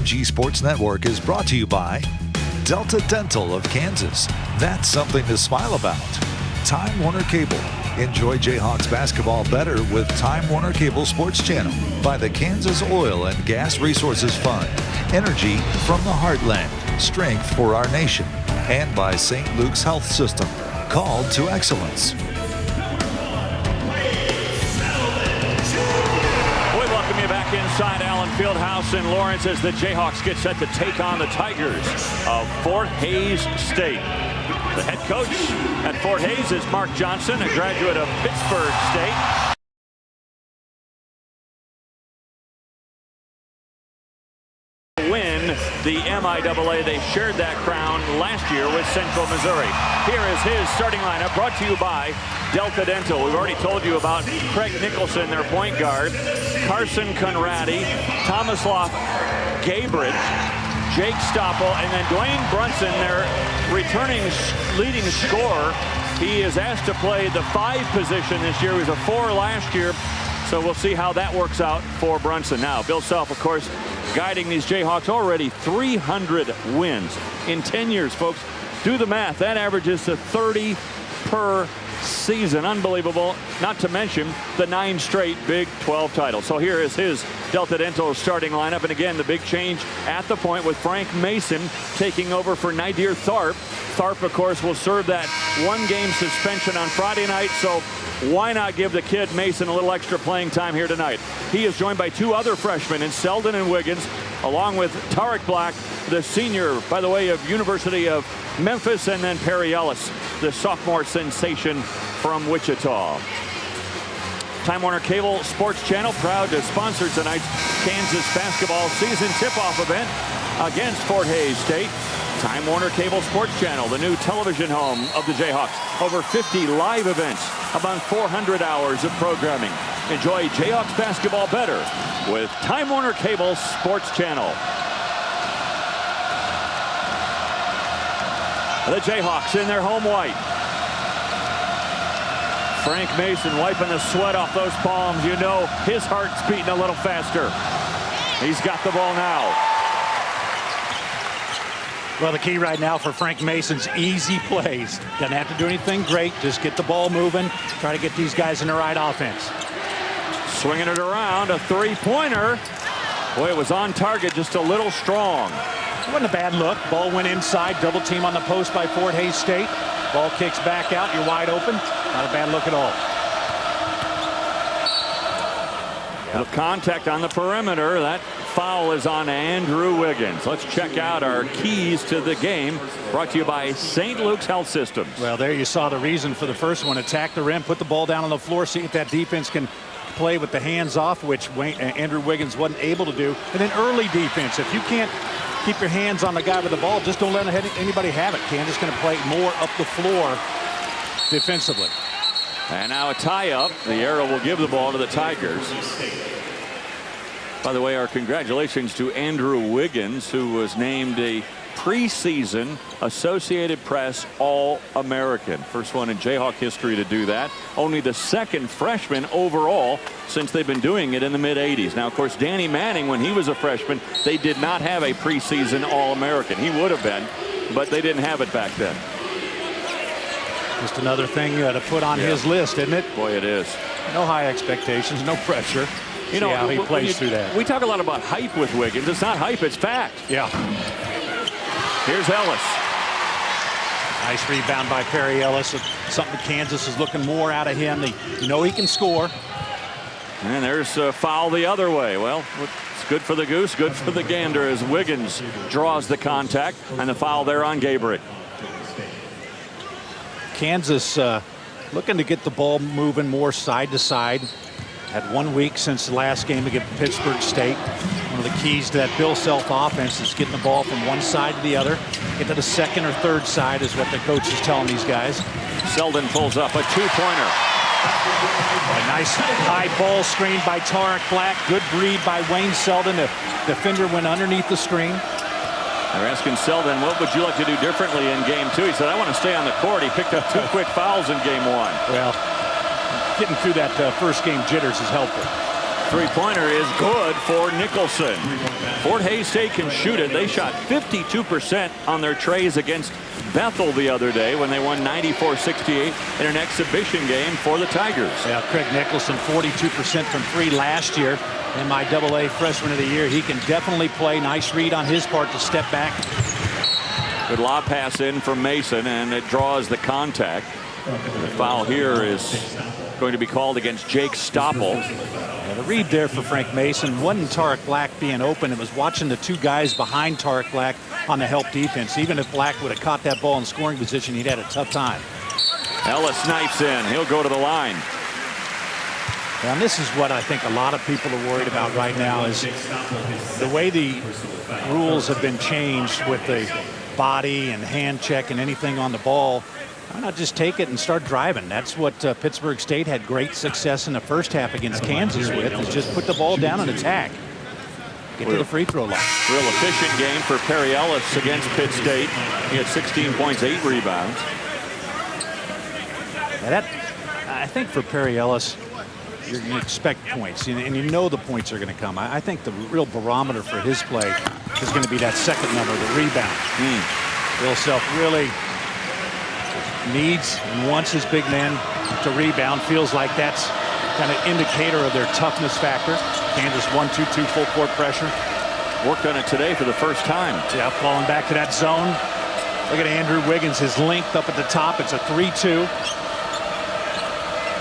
MG Sports Network is brought to you by Delta Dental of Kansas. That's something to smile about. Time Warner Cable. Enjoy Jayhawks basketball better with Time Warner Cable Sports Channel. By the Kansas Oil and Gas Resources Fund. Energy from the heartland. Strength for our nation. And by St. Luke's Health System. Called to excellence. Back inside Allen Fieldhouse in Lawrence as the Jayhawks get set to take on the Tigers of Fort Hays State. The head coach at Fort Hays is Mark Johnson, a graduate of Pittsburgh State. Win the MIAA. They shared that crown last year with Central Missouri. Here is his starting lineup, brought to you by Delta Dental. We've already told you about Craig Nicholson, their point guard, Carson Conradi, Tomislav Gabriel, Jake Stoppel, and then Dwayne Brunson, their returning leading scorer. He is asked to play the 5 position this year. He was a 4 last year. So we'll see how that works out for Brunson. Now, Bill Self, of course, guiding these Jayhawks, already 300 wins in 10 years, folks. Do the math. That averages to 30 per season. Unbelievable. Not to mention the 9 straight Big 12 titles. So here is his Delta Dental starting lineup. And again, the big change at the point with Frank Mason taking over for Nadir Tharp. Tharp, of course, will serve that 1-game suspension on Friday night. So why not give the kid Mason a little extra playing time here tonight? He is joined by 2 other freshmen in Selden and Wiggins, along with Tarek Black, the senior, by the way, of University of Memphis, and then Perry Ellis, the sophomore sensation from Wichita. Time Warner Cable Sports Channel proud to sponsor tonight's Kansas basketball season tip-off event against Fort Hays State. Time Warner Cable Sports Channel, the new television home of the Jayhawks. Over 50 live events, about 400 hours of programming. Enjoy Jayhawks basketball better with Time Warner Cable Sports Channel. The Jayhawks in their home white. Frank Mason wiping the sweat off those palms. You know his heart's beating a little faster. He's got the ball now. Well, the key right now for Frank Mason's easy plays. Doesn't have to do anything great. Just get the ball moving. Try to get these guys in the right offense. Swinging it around, a 3-pointer. Boy, it was on target, just a little strong. It wasn't a bad look. Ball went inside. Double team on the post by Fort Hays State. Ball kicks back out. You're wide open. Not a bad look at all. Yep. The contact on the perimeter. That foul is on Andrew Wiggins. Let's check out our keys to the game, brought to you by St. Luke's Health Systems. Well, there you saw the reason for the first one. Attack the rim, put the ball down on the floor, see if that defense can play with the hands off, which Andrew Wiggins wasn't able to do. And then early defense. If you can't keep your hands on the guy with the ball, just don't let anybody have it. Kansas going to play more up the floor defensively. And now a tie-up. The arrow will give the ball to the Tigers. By the way, our congratulations to Andrew Wiggins, who was named a preseason Associated Press All-American. First one in Jayhawk history to do that. Only the 2nd freshman overall since they've been doing it in the mid-'80s. Now, of course, Danny Manning, when he was a freshman, they did not have a preseason All-American. He would have been, but they didn't have it back then. Just another thing you had to put on his list, isn't it? Boy, it is. No high expectations, no pressure. You know how he plays through that. We talk a lot about hype with Wiggins. It's not hype, it's fact. Yeah. Here's Ellis. Nice rebound by Perry Ellis. Something Kansas is looking more out of him. You know he can score. And there's a foul the other way. Well, it's good for the goose, good for the gander as Wiggins draws the contact, and the foul there on Gabriel. Kansas looking to get the ball moving more side to side. Had 1 week since the last game against Pittsburgh State. One of the keys to that Bill Self offense is getting the ball from one side to the other. Get to the 2nd or 3rd side is what the coach is telling these guys. Selden pulls up a 2-pointer. A nice high ball screen by Tarek Black. Good read by Wayne Selden. The defender went underneath the screen. They're asking Selden, what would you like to do differently in game 2? He said, I want to stay on the court. He picked up 2 quick fouls in game 1. Well, getting through that first game jitters is helpful. Three-pointer is good for Nicholson. Fort Hays State can shoot it. They shot 52% on their trays against Bethel the other day when they won 94-68 in an exhibition game for the Tigers. Yeah, Craig Nicholson 42% from three last year. MIAA Freshman of the Year. He can definitely play. Nice read on his part to step back. Good lob pass in from Mason, and it draws the contact. The foul here is going to be called against Jake Stoppel. Yeah, the read there for Frank Mason wasn't Tarek Black being open. It was watching the two guys behind Tarek Black on the help defense. Even if Black would have caught that ball in scoring position, he'd had a tough time. Ellis snipes in. He'll go to the line. And this is what I think a lot of people are worried about right now is the way the rules have been changed with the body and hand check and anything on the ball. Why not just take it and start driving? That's what Pittsburgh State had great success in the first half against Kansas with, is just put the ball down and attack. Get to the free throw line. Real efficient game for Perry Ellis against Pitt State. He had 16 points, 8 rebounds. I think for Perry Ellis, you're going to expect points, and you know the points are going to come. I think the real barometer for his play is going to be that second number, the rebound. Bill Self really needs and wants his big men to rebound. Feels like that's kind of indicator of their toughness factor. Kansas 1-2-2 full court pressure. Worked on it today for the first time. Yeah, falling back to that zone. Look at Andrew Wiggins, his length up at the top. It's a 3-2.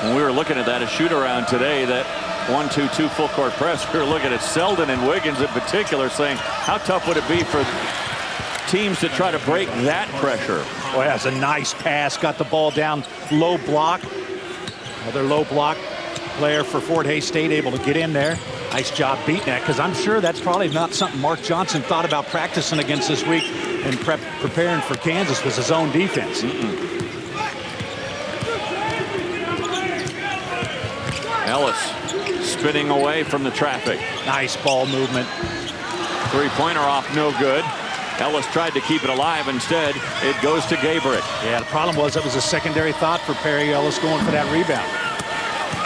When we were looking at that, a shoot around today, that 1-2-2 full court press, we were looking at Selden and Wiggins in particular, saying how tough would it be for teams to try to break that pressure. Boy, that's a nice pass. Got the ball down low block. Another low block player for Fort Hays State able to get in there. Nice job beating that, because I'm sure that's probably not something Mark Johnson thought about practicing against this week and preparing for Kansas was his own defense. Ellis spinning away from the traffic. Nice ball movement. Three-pointer off, no good. Ellis tried to keep it alive. Instead, it goes to Gabrick. Yeah, the problem was it was a secondary thought for Perry Ellis going for that rebound.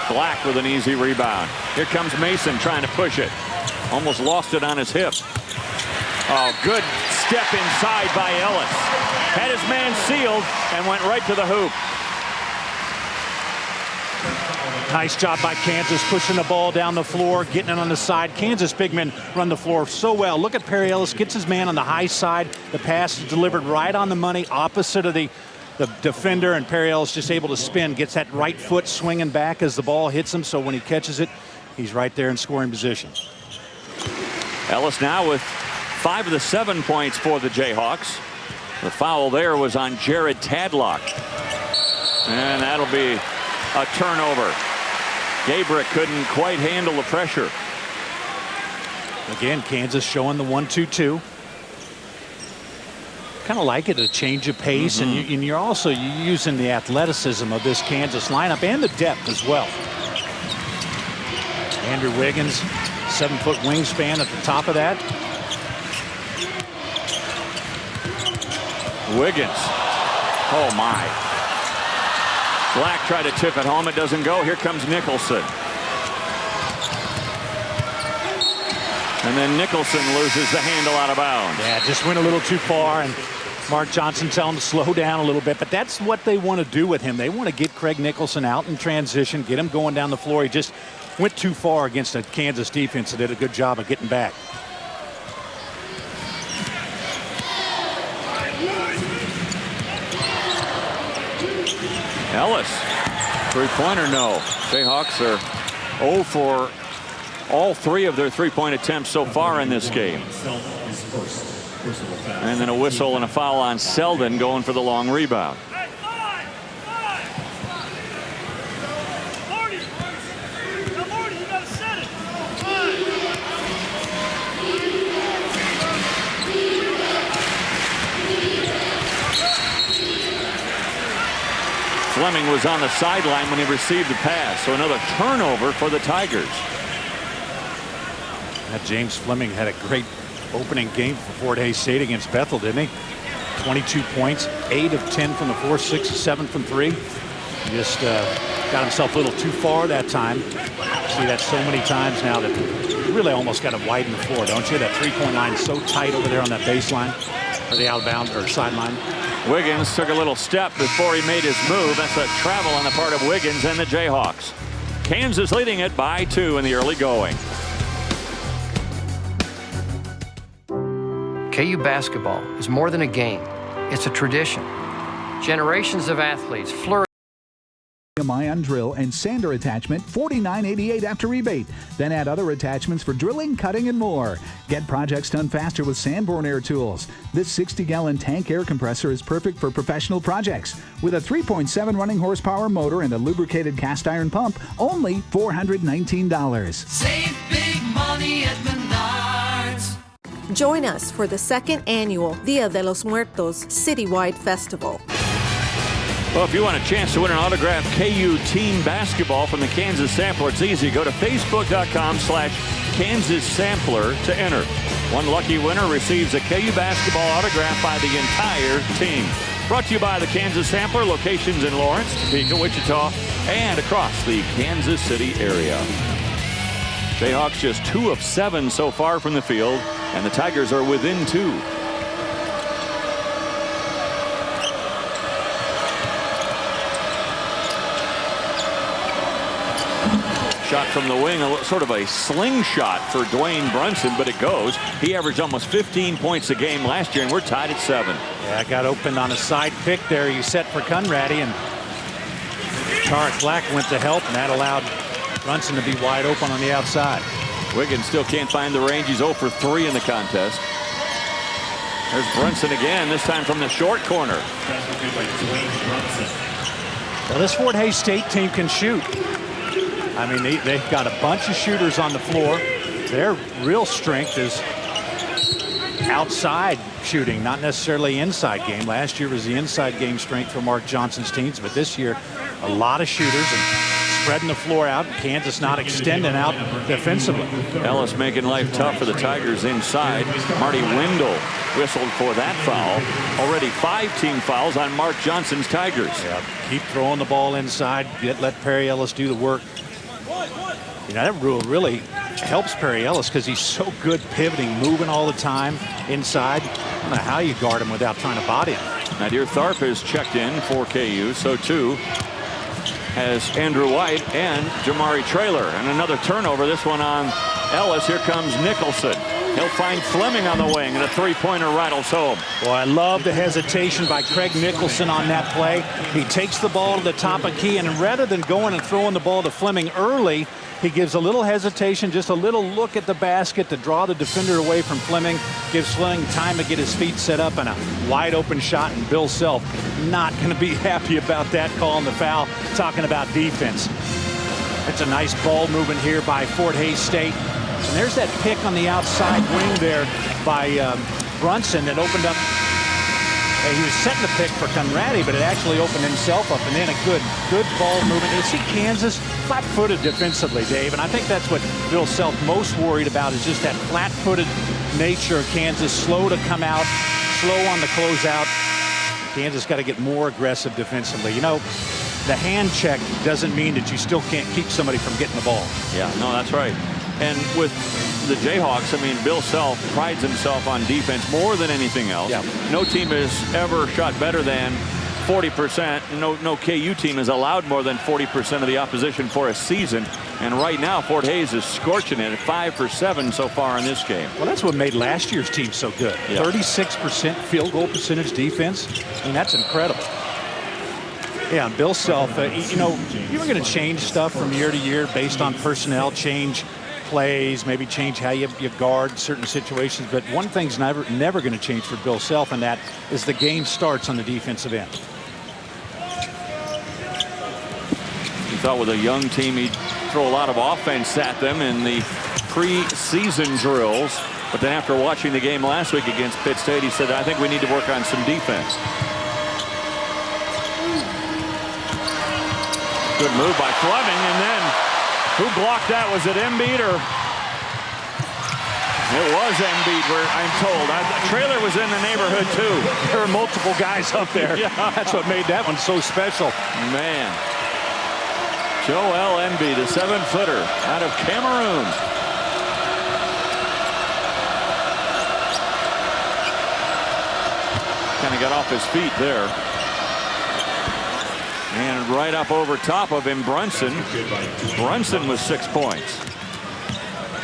Black with an easy rebound. Here comes Mason trying to push it. Almost lost it on his hip. Oh, good step inside by Ellis. Had his man sealed and went right to the hoop. Nice job by Kansas pushing the ball down the floor, getting it on the side. Kansas big men run the floor so well. Look at Perry Ellis, gets his man on the high side. The pass is delivered right on the money, opposite of the defender, and Perry Ellis just able to spin, gets that right foot swinging back as the ball hits him, so when he catches it, he's right there in scoring position. Ellis now with 5 of the 7 points for the Jayhawks. The foul there was on Jared Tadlock. And that'll be a turnover. Gabrick couldn't quite handle the pressure. Again, Kansas showing the 1-2-2. Kind of like it, a change of pace, and you're also using the athleticism of this Kansas lineup and the depth as well. Andrew Wiggins, 7-foot wingspan at the top of that. Wiggins. Oh my. Black tried to tip it home. It doesn't go. Here comes Nicholson. And then Nicholson loses the handle out of bounds. Yeah, just went a little too far, and Mark Johnson telling him to slow down a little bit. But that's what they want to do with him. They want to get Craig Nicholson out in transition, get him going down the floor. He just went too far against a Kansas defense that did a good job of getting back. Ellis, three-pointer, no. Jayhawks are 0 for all 3 of their three-point attempts so far in this game. And then a whistle and a foul on Selden going for the long rebound. Fleming was on the sideline when he received the pass, so another turnover for the Tigers. James Fleming had a great opening game for Fort Hays State against Bethel, didn't he? 22 points, 8 of 10 from the floor, 6 of 7 from 3. He just got himself a little too far that time. see that so many times now that you really almost got to widen the floor, don't you? That three-point line is so tight over there on that baseline, or the outbound or sideline. Wiggins took a little step before he made his move. That's a travel on the part of Wiggins and the Jayhawks. Kansas leading it by 2 in the early going. KU basketball is more than a game. It's a tradition. Generations of athletes flourish. Ion drill and sander attachment, $49.88 after rebate. Then add other attachments for drilling, cutting, and more. Get projects done faster with Sanborn Air Tools. This 60-gallon tank air compressor is perfect for professional projects. With a 3.7 running horsepower motor and a lubricated cast iron pump, only $419. Save big money at Menards. Join us for the second annual Dia de los Muertos Citywide Festival. Well, if you want a chance to win an autographed KU team basketball from the Kansas Sampler, it's easy. Go to Facebook.com/Kansas Sampler to enter. One lucky winner receives a KU basketball autographed by the entire team. Brought to you by the Kansas Sampler, locations in Lawrence, Topeka, Wichita, and across the Kansas City area. Jayhawks just 2 of 7 so far from the field, and the Tigers are within 2. Shot from the wing, sort of a slingshot for Dwayne Brunson, but it goes. He averaged almost 15 points a game last year, and we're tied at 7. Yeah, got opened on a side pick there. You set for Conradi, and Tarek Black went to help, and that allowed Brunson to be wide open on the outside. Wiggins still can't find the range. He's 0 for 3 in the contest. There's Brunson again, this time from the short corner. Well, this Fort Hays State team can shoot. I mean, they've got a bunch of shooters on the floor. Their real strength is outside shooting, not necessarily inside game. Last year was the inside game strength for Mark Johnson's teams, but this year a lot of shooters and spreading the floor out. Kansas not extending out defensively. Ellis making life tough for the Tigers inside. Marty Wendell whistled for that foul. Already 5 team fouls on Mark Johnson's Tigers. Yeah, keep throwing the ball inside. let Perry Ellis do the work. You know, that rule really helps Perry Ellis because he's so good pivoting, moving all the time inside. I don't know how you guard him without trying to body him. Nadir Tharp has checked in for KU. So too has Andrew White and Jamari Traylor. And another turnover, this one on Ellis. Here comes Nicholson. He'll find Fleming on the wing, and a three-pointer rattles home. Well, I love the hesitation by Craig Nicholson on that play. He takes the ball to the top of key, and rather than going and throwing the ball to Fleming early, he gives a little hesitation, just a little look at the basket to draw the defender away from Fleming, gives Fleming time to get his feet set up, and a wide open shot. And Bill Self not going to be happy about that, calling the foul, talking about defense. It's a nice ball movement here by Fort Hays State. And there's that pick on the outside wing there by Brunson that opened up. He was setting the pick for Conradi, but it actually opened himself up, and then a good ball movement. You see Kansas flat-footed defensively, Dave, and I think that's what Bill Self most worried about is just that flat-footed nature of Kansas, slow to come out, slow on the closeout. Kansas got to get more aggressive defensively. You know, the hand check doesn't mean that you still can't keep somebody from getting the ball. Yeah, no, that's right. And with the Jayhawks, I mean, Bill Self prides himself on defense more than anything else. Yeah. No team has ever shot better than 40%. No KU team has allowed more than 40% of the opposition for a season. And right now, Fort Hays is scorching it at 5 for 7 so far in this game. Well, that's what made last year's team so good. Yeah. 36% field goal percentage defense. I mean, that's incredible. Yeah, and Bill Self, you know, you were going to change stuff from year to year based on personnel, change plays, maybe change how you guard certain situations, but one thing's never going to change for Bill Self, and that is the game starts on the defensive end. He thought with a young team he'd throw a lot of offense at them in the preseason drills, but then after watching the game last week against Pitt State, he said, I think we need to work on some defense. Good move by Fleming, and then who blocked that? Was it Embiid or? It was Embiid, I'm told. Traylor was in the neighborhood too. There were multiple guys up there. Yeah. That's what made that one so special. Man. Joel Embiid, the 7-footer out of Cameroon. Kind of got off his feet there. And right up over top of him, Brunson. Brunson with 6 points.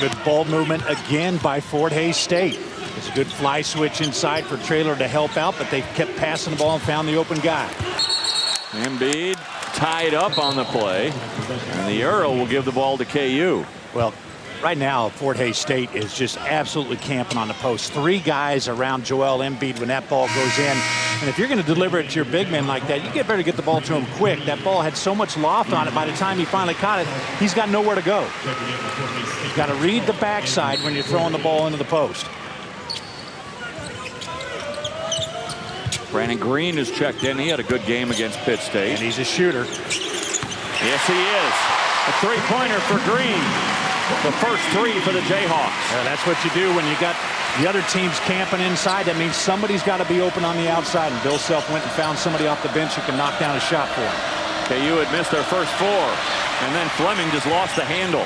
Good ball movement again by Fort Hays State. It's a good fly switch inside for Traylor to help out, but they kept passing the ball and found the open guy. Embiid tied up on the play, and the Earl will give the ball to KU. Well, right now, Fort Hays State is just absolutely camping on the post. 3 guys around Joel Embiid when that ball goes in. And if you're going to deliver it to your big men like that, you better get the ball to him quick. That ball had so much loft on it. By the time he finally caught it, he's got nowhere to go. You've got to read the backside when you're throwing the ball into the post. Brandon Green is checked in. He had a good game against Pitt State. And he's a shooter. Yes, he is. A 3-pointer for Green. The first 3 for the Jayhawks. Yeah, that's what you do when you got the other teams camping inside. That means somebody's got to be open on the outside. And Bill Self went and found somebody off the bench who can knock down a shot for him. KU had missed their first 4. And then Fleming just lost the handle.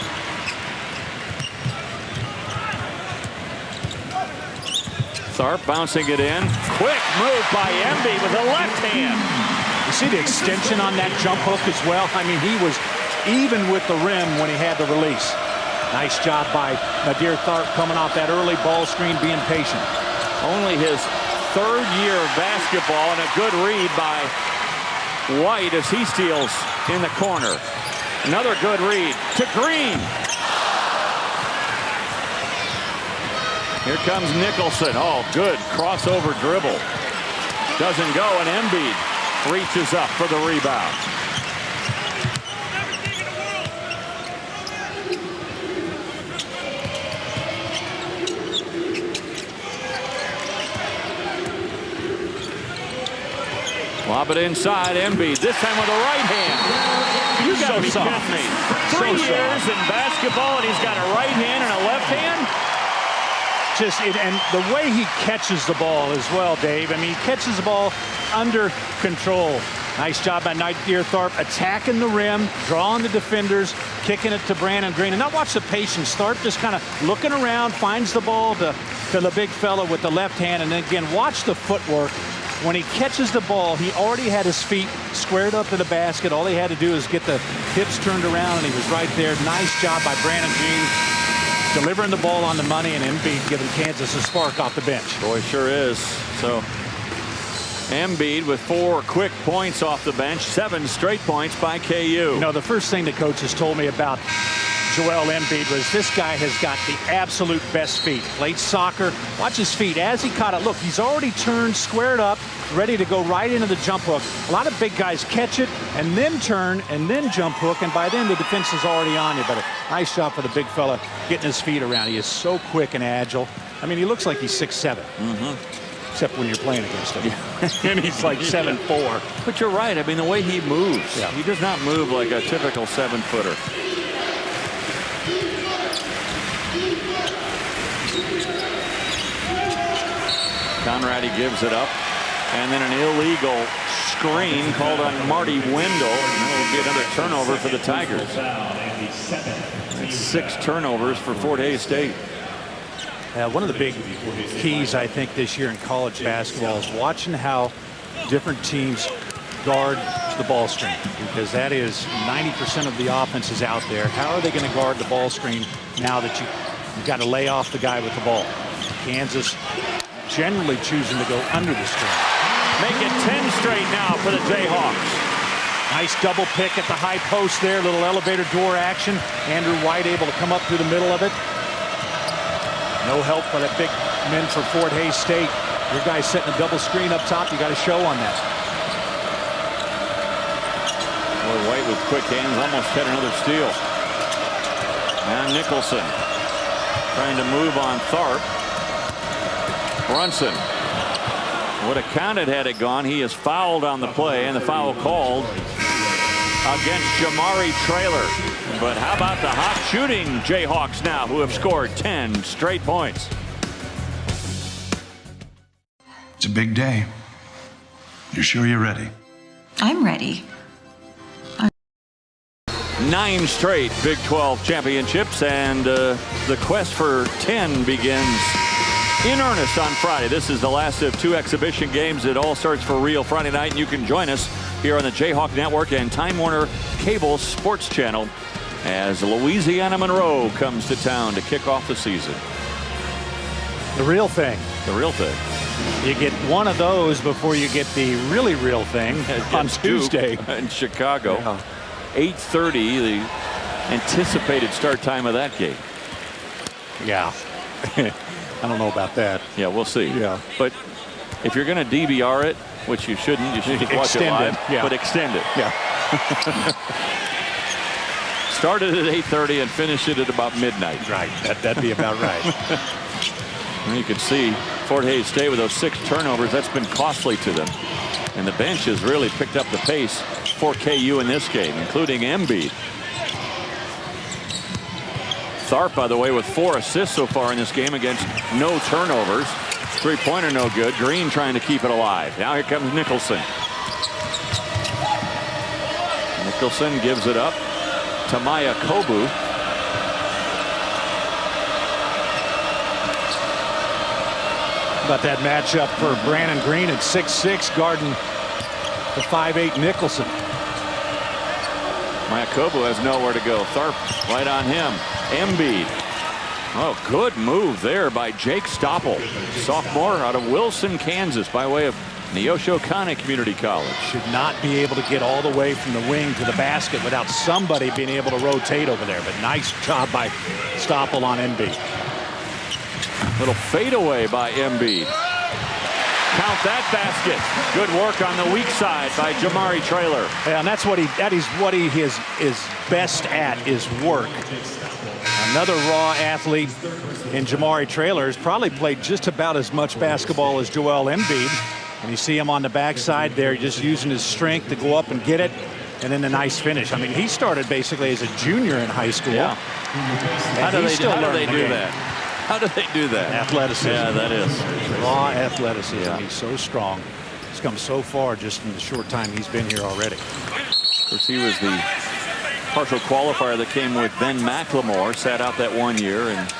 Tharp bouncing it in. Quick move by Embiid with the left hand. You see the extension on that jump hook as well? I mean, he was even with the rim when he had the release. Nice job by Nadir Tharp coming off that early ball screen, being patient. Only his 3rd year of basketball, and a good read by White as he steals in the corner. Another good read to Green. Here comes Nicholson. Oh, good crossover dribble. Doesn't go, and Embiid reaches up for the rebound. Lob it inside, Embiid, this time with a right hand. You gotta be kidding me. 3 years in basketball, and he's got a right hand and a left hand? And the way he catches the ball as well, Dave. I mean, he catches the ball under control. Nice job by Nadir Tharp attacking the rim, drawing the defenders, kicking it to Brandon Green. And now watch the patience. Tharp just kind of looking around, finds the ball to the big fella with the left hand. And then again, watch the footwork. When he catches the ball, he already had his feet squared up to the basket. All he had to do is get the hips turned around, and he was right there. Nice job by Brandon Green, delivering the ball on the money, and Embiid giving Kansas a spark off the bench. Boy, sure is. So Embiid with 4 quick points off the bench, 7 straight points by KU. You know, the first thing the coaches told me about Joel Embiid was this guy has got the absolute best feet. Played soccer. Watch his feet as he caught it. Look, he's already turned, squared up, ready to go right into the jump hook. A lot of big guys catch it and then turn and then jump hook, and by then the defense is already on you. But a nice shot for the big fella getting his feet around. He is so quick and agile. I mean, he looks like he's 6'7". Except when you're playing against him. And he's like 7'4". But you're right. I mean, the way he moves, he does not move like a typical 7-footer. Conradi gives it up, and then an illegal screen called on Marty Wendell, and that will be another turnover for the Tigers. It's 6 turnovers for Fort Hays State. One of the big keys, I think, this year in college basketball is watching how different teams guard the ball screen, because that is 90% of the offense is out there. How are they going to guard the ball screen now that you've got to lay off the guy with the ball? Kansas generally choosing to go under the screen. Make it 10 straight now for the Jayhawks. Nice double pick at the high post there. Little elevator door action. Andrew White able to come up through the middle of it. No help by the big men for Fort Hays State. Your guys setting a double screen up top. You got to show on that. Boy, White with quick hands almost had another steal. And Nicholson trying to move on Tharp. Brunson would have counted had it gone. He is fouled on the play, and the foul called against Jamari Traylor. But how about the hot shooting Jayhawks now, who have scored 10 straight points? It's a big day. You're sure you're ready? I'm ready. 9 straight Big 12 championships, and the quest for 10 begins in earnest on Friday. This is the last of 2 exhibition games. It all starts for real Friday night, and you can join us here on the Jayhawk Network and Time Warner Cable Sports Channel as Louisiana Monroe comes to town to kick off the season. The real thing. The real thing. You get one of those before you get the really real thing on Tuesday in Chicago. Yeah. 8:30, the anticipated start time of that game. Yeah. I don't know about that. Yeah, we'll see. Yeah. But if you're going to DVR it, which you shouldn't, you should just watch it live, but extend it. Yeah. Started at 8:30 and finish it at about midnight. Right. That'd be about right. And you can see Fort Hays State with those 6 turnovers. That's been costly to them. And the bench has really picked up the pace for KU in this game, including Embiid. Tharp, by the way, with 4 assists so far in this game against no turnovers. 3-pointer no good. Green trying to keep it alive. Now here comes Nicholson. Nicholson gives it up to Maya Kobu. About that matchup for Brandon Green at 6'6", guarding the 5'8" Nicholson. Maya Kobu has nowhere to go. Tharp right on him. Embiid. Oh, good move there by Jake Stoppel, sophomore out of Wilson, Kansas, by way of Neosho-Kane Community College. Should not be able to get all the way from the wing to the basket without somebody being able to rotate over there. But nice job by Stoppel on Embiid. Little fadeaway by Embiid. Count that basket. Good work on the weak side by Jamari Traylor. Yeah, and that is what he is best at, is work. Another raw athlete in Jamari Traylor has probably played just about as much basketball as Joel Embiid. And you see him on the backside there, just using his strength to go up and get it. And then the nice finish. I mean, he started basically as a junior in high school. Yeah. How do they do that? How do they do that? Athleticism. Yeah, that is. Raw athleticism. Yeah. He's so strong. He's come so far just in the short time he's been here already. Of course, he was the partial qualifier that came with Ben McLemore. Sat out that 1 year and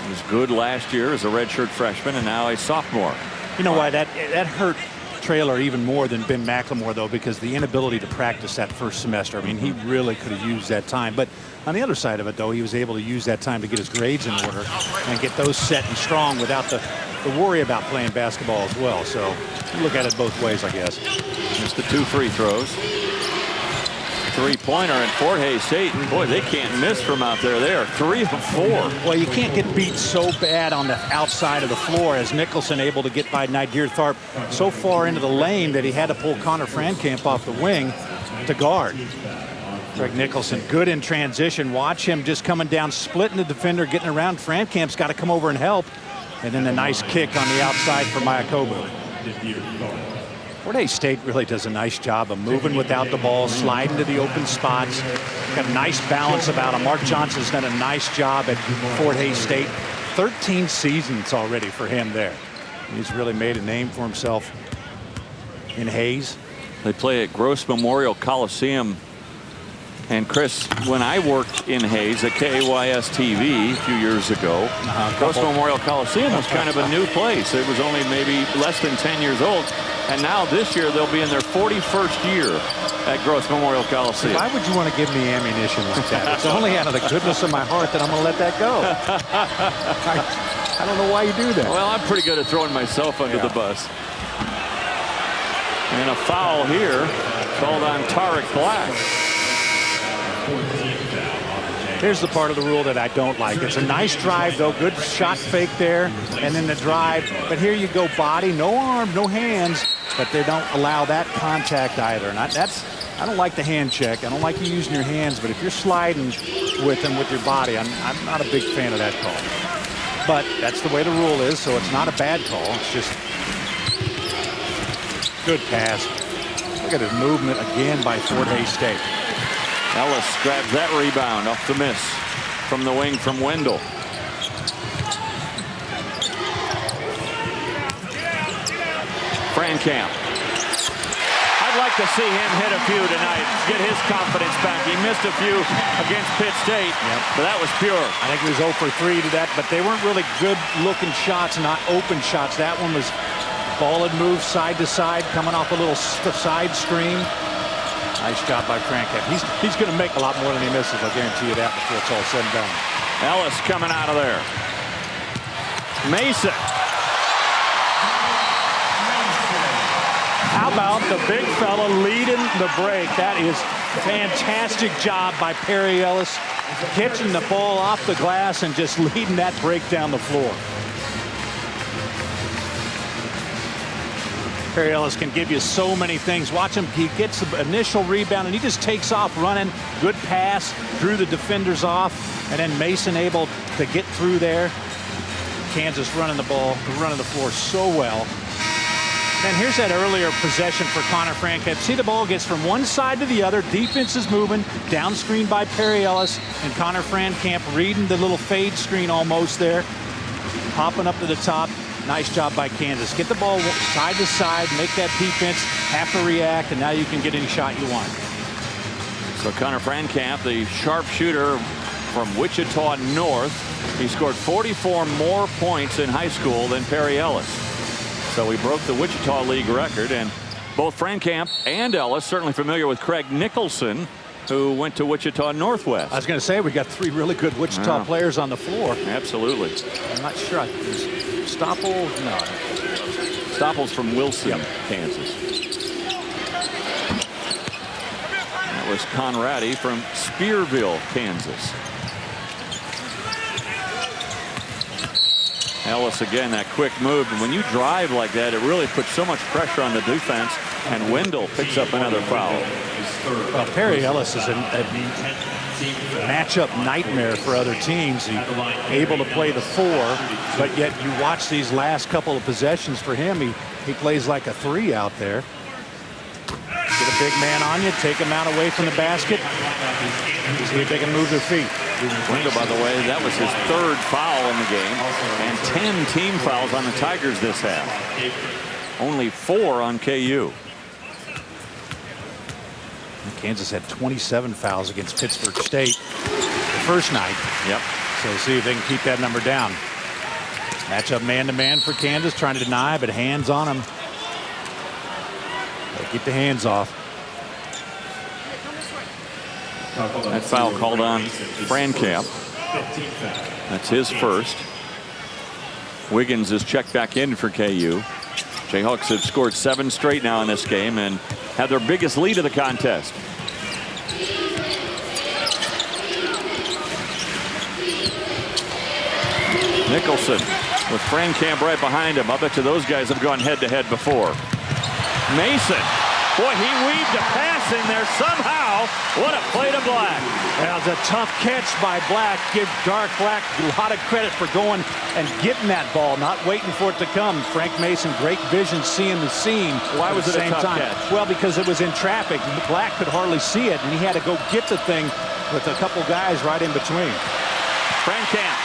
was good last year as a redshirt freshman, and now a sophomore. You know why that hurt Traylor even more than Ben McLemore, though, because the inability to practice that first semester. I mean, he really could have used that time. But on the other side of it, though, he was able to use that time to get his grades in order and get those set and strong without the worry about playing basketball as well. So you look at it both ways, I guess. Just the 2 free throws. 3-pointer at Fort Hays State. Boy, they can't miss from out there. They are 3 of 4. Well, you can't get beat so bad on the outside of the floor as Nicholson able to get by Nadir Tharp so far into the lane that he had to pull Connor Frankamp off the wing to guard. Greg Nicholson, good in transition. Watch him just coming down, splitting the defender, getting around. Frankamp's got to come over and help. And then the nice kick on the outside for Maya Kobu. Fort Hays State really does a nice job of moving without the ball, sliding to the open spots. Got a nice balance about him. Mark Johnson's done a nice job at Fort Hays State. 13 seasons already for him there. He's really made a name for himself in Hays. They play at Gross Memorial Coliseum. And Chris, when I worked in Hays at KAYS TV a few years ago, Gross Memorial Coliseum was kind of a new place. It was only maybe less than 10 years old. And now this year they'll be in their 41st year at Gross Memorial Coliseum. Why would you want to give me ammunition like that? It's only out of the goodness of my heart that I'm going to let that go. I don't know why you do that. Well, I'm pretty good at throwing myself under the bus. And a foul here called on Tariq Black. Here's the part of the rule that I don't like. It's a nice drive, though. Good shot fake there. And then the drive. But here you go, body, no arm, no hands. But they don't allow that contact either. And I don't like the hand check. I don't like you using your hands. But if you're sliding with them with your body, I'm not a big fan of that call. But that's the way the rule is, so it's not a bad call. It's just good pass. Look at his movement again by Fort Hays State. Ellis grabs that rebound off the miss from the wing from Wendell. Frankamp. I I'd like to see him hit a few tonight, get his confidence back. He missed a few against Pitt State, but that was pure. I think he was 0 for 3 to that, but they weren't really good-looking shots, not open shots. That one was ball had moved side to side, coming off a little side screen. Nice job by Frankamp. He's going to make a lot more than he misses. I'll guarantee you that before it's all said and done. Ellis coming out of there. Mason. How about the big fella leading the break? That is fantastic job by Perry Ellis, catching the ball off the glass and just leading that break down the floor. Perry Ellis can give you so many things. Watch him. He gets the initial rebound and he just takes off running. Good pass, drew the defenders off, and then Mason able to get through there. Kansas running the ball, running the floor so well. And here's that earlier possession for Connor Frankamp. See, the ball gets from one side to the other. Defense is moving. Down screen by Perry Ellis. And Connor Frankamp reading the little fade screen almost there. Popping up to the top. Nice job by Kansas. Get the ball side to side. Make that defense have to react. And now you can get any shot you want. So Connor Frankamp, the sharpshooter from Wichita North. He scored 44 more points in high school than Perry Ellis. So he broke the Wichita League record, and both Frankamp and Ellis certainly familiar with Craig Nicholson, who went to Wichita Northwest. I was going to say, we got 3 really good Wichita players on the floor. Absolutely. I'm not sure. Stoppel? No. Stoppel's from Wilson, Kansas. That was Conradi from Spearville, Kansas. Ellis again, that quick move. And when you drive like that, it really puts so much pressure on the defense. And Wendell picks up another foul. Well, Perry Ellis is a matchup nightmare for other teams. He's able to play the 4, but yet you watch these last couple of possessions for him. He plays like a 3 out there. Get a big man on you, take him out away from the basket. See if they can move their feet. Wendell, by the way, that was his 3rd foul in the game, and 10 team fouls on the Tigers this half. Only 4 on KU. Kansas had 27 fouls against Pittsburgh State the first night. Yep. So see if they can keep that number down. Matchup man-to-man for Kansas, trying to deny, but hands on him. They keep the hands off. That foul called on Frankamp. That's his first. Wiggins is checked back in for KU. Jayhawks have scored 7 straight now in this game and have their biggest lead of the contest. Nicholson with Frankamp right behind him. I'll bet you those guys have gone head-to-head before. Mason. Boy, he weaved a pass in there somehow. What a play to Black. That was a tough catch by Black. Give Dark Black a lot of credit for going and getting that ball, not waiting for it to come. Frank Mason, great vision, seeing the seam. Why was it a tough catch? Well, because it was in traffic. Black could hardly see it, and he had to go get the thing with a couple guys right in between. Frankamp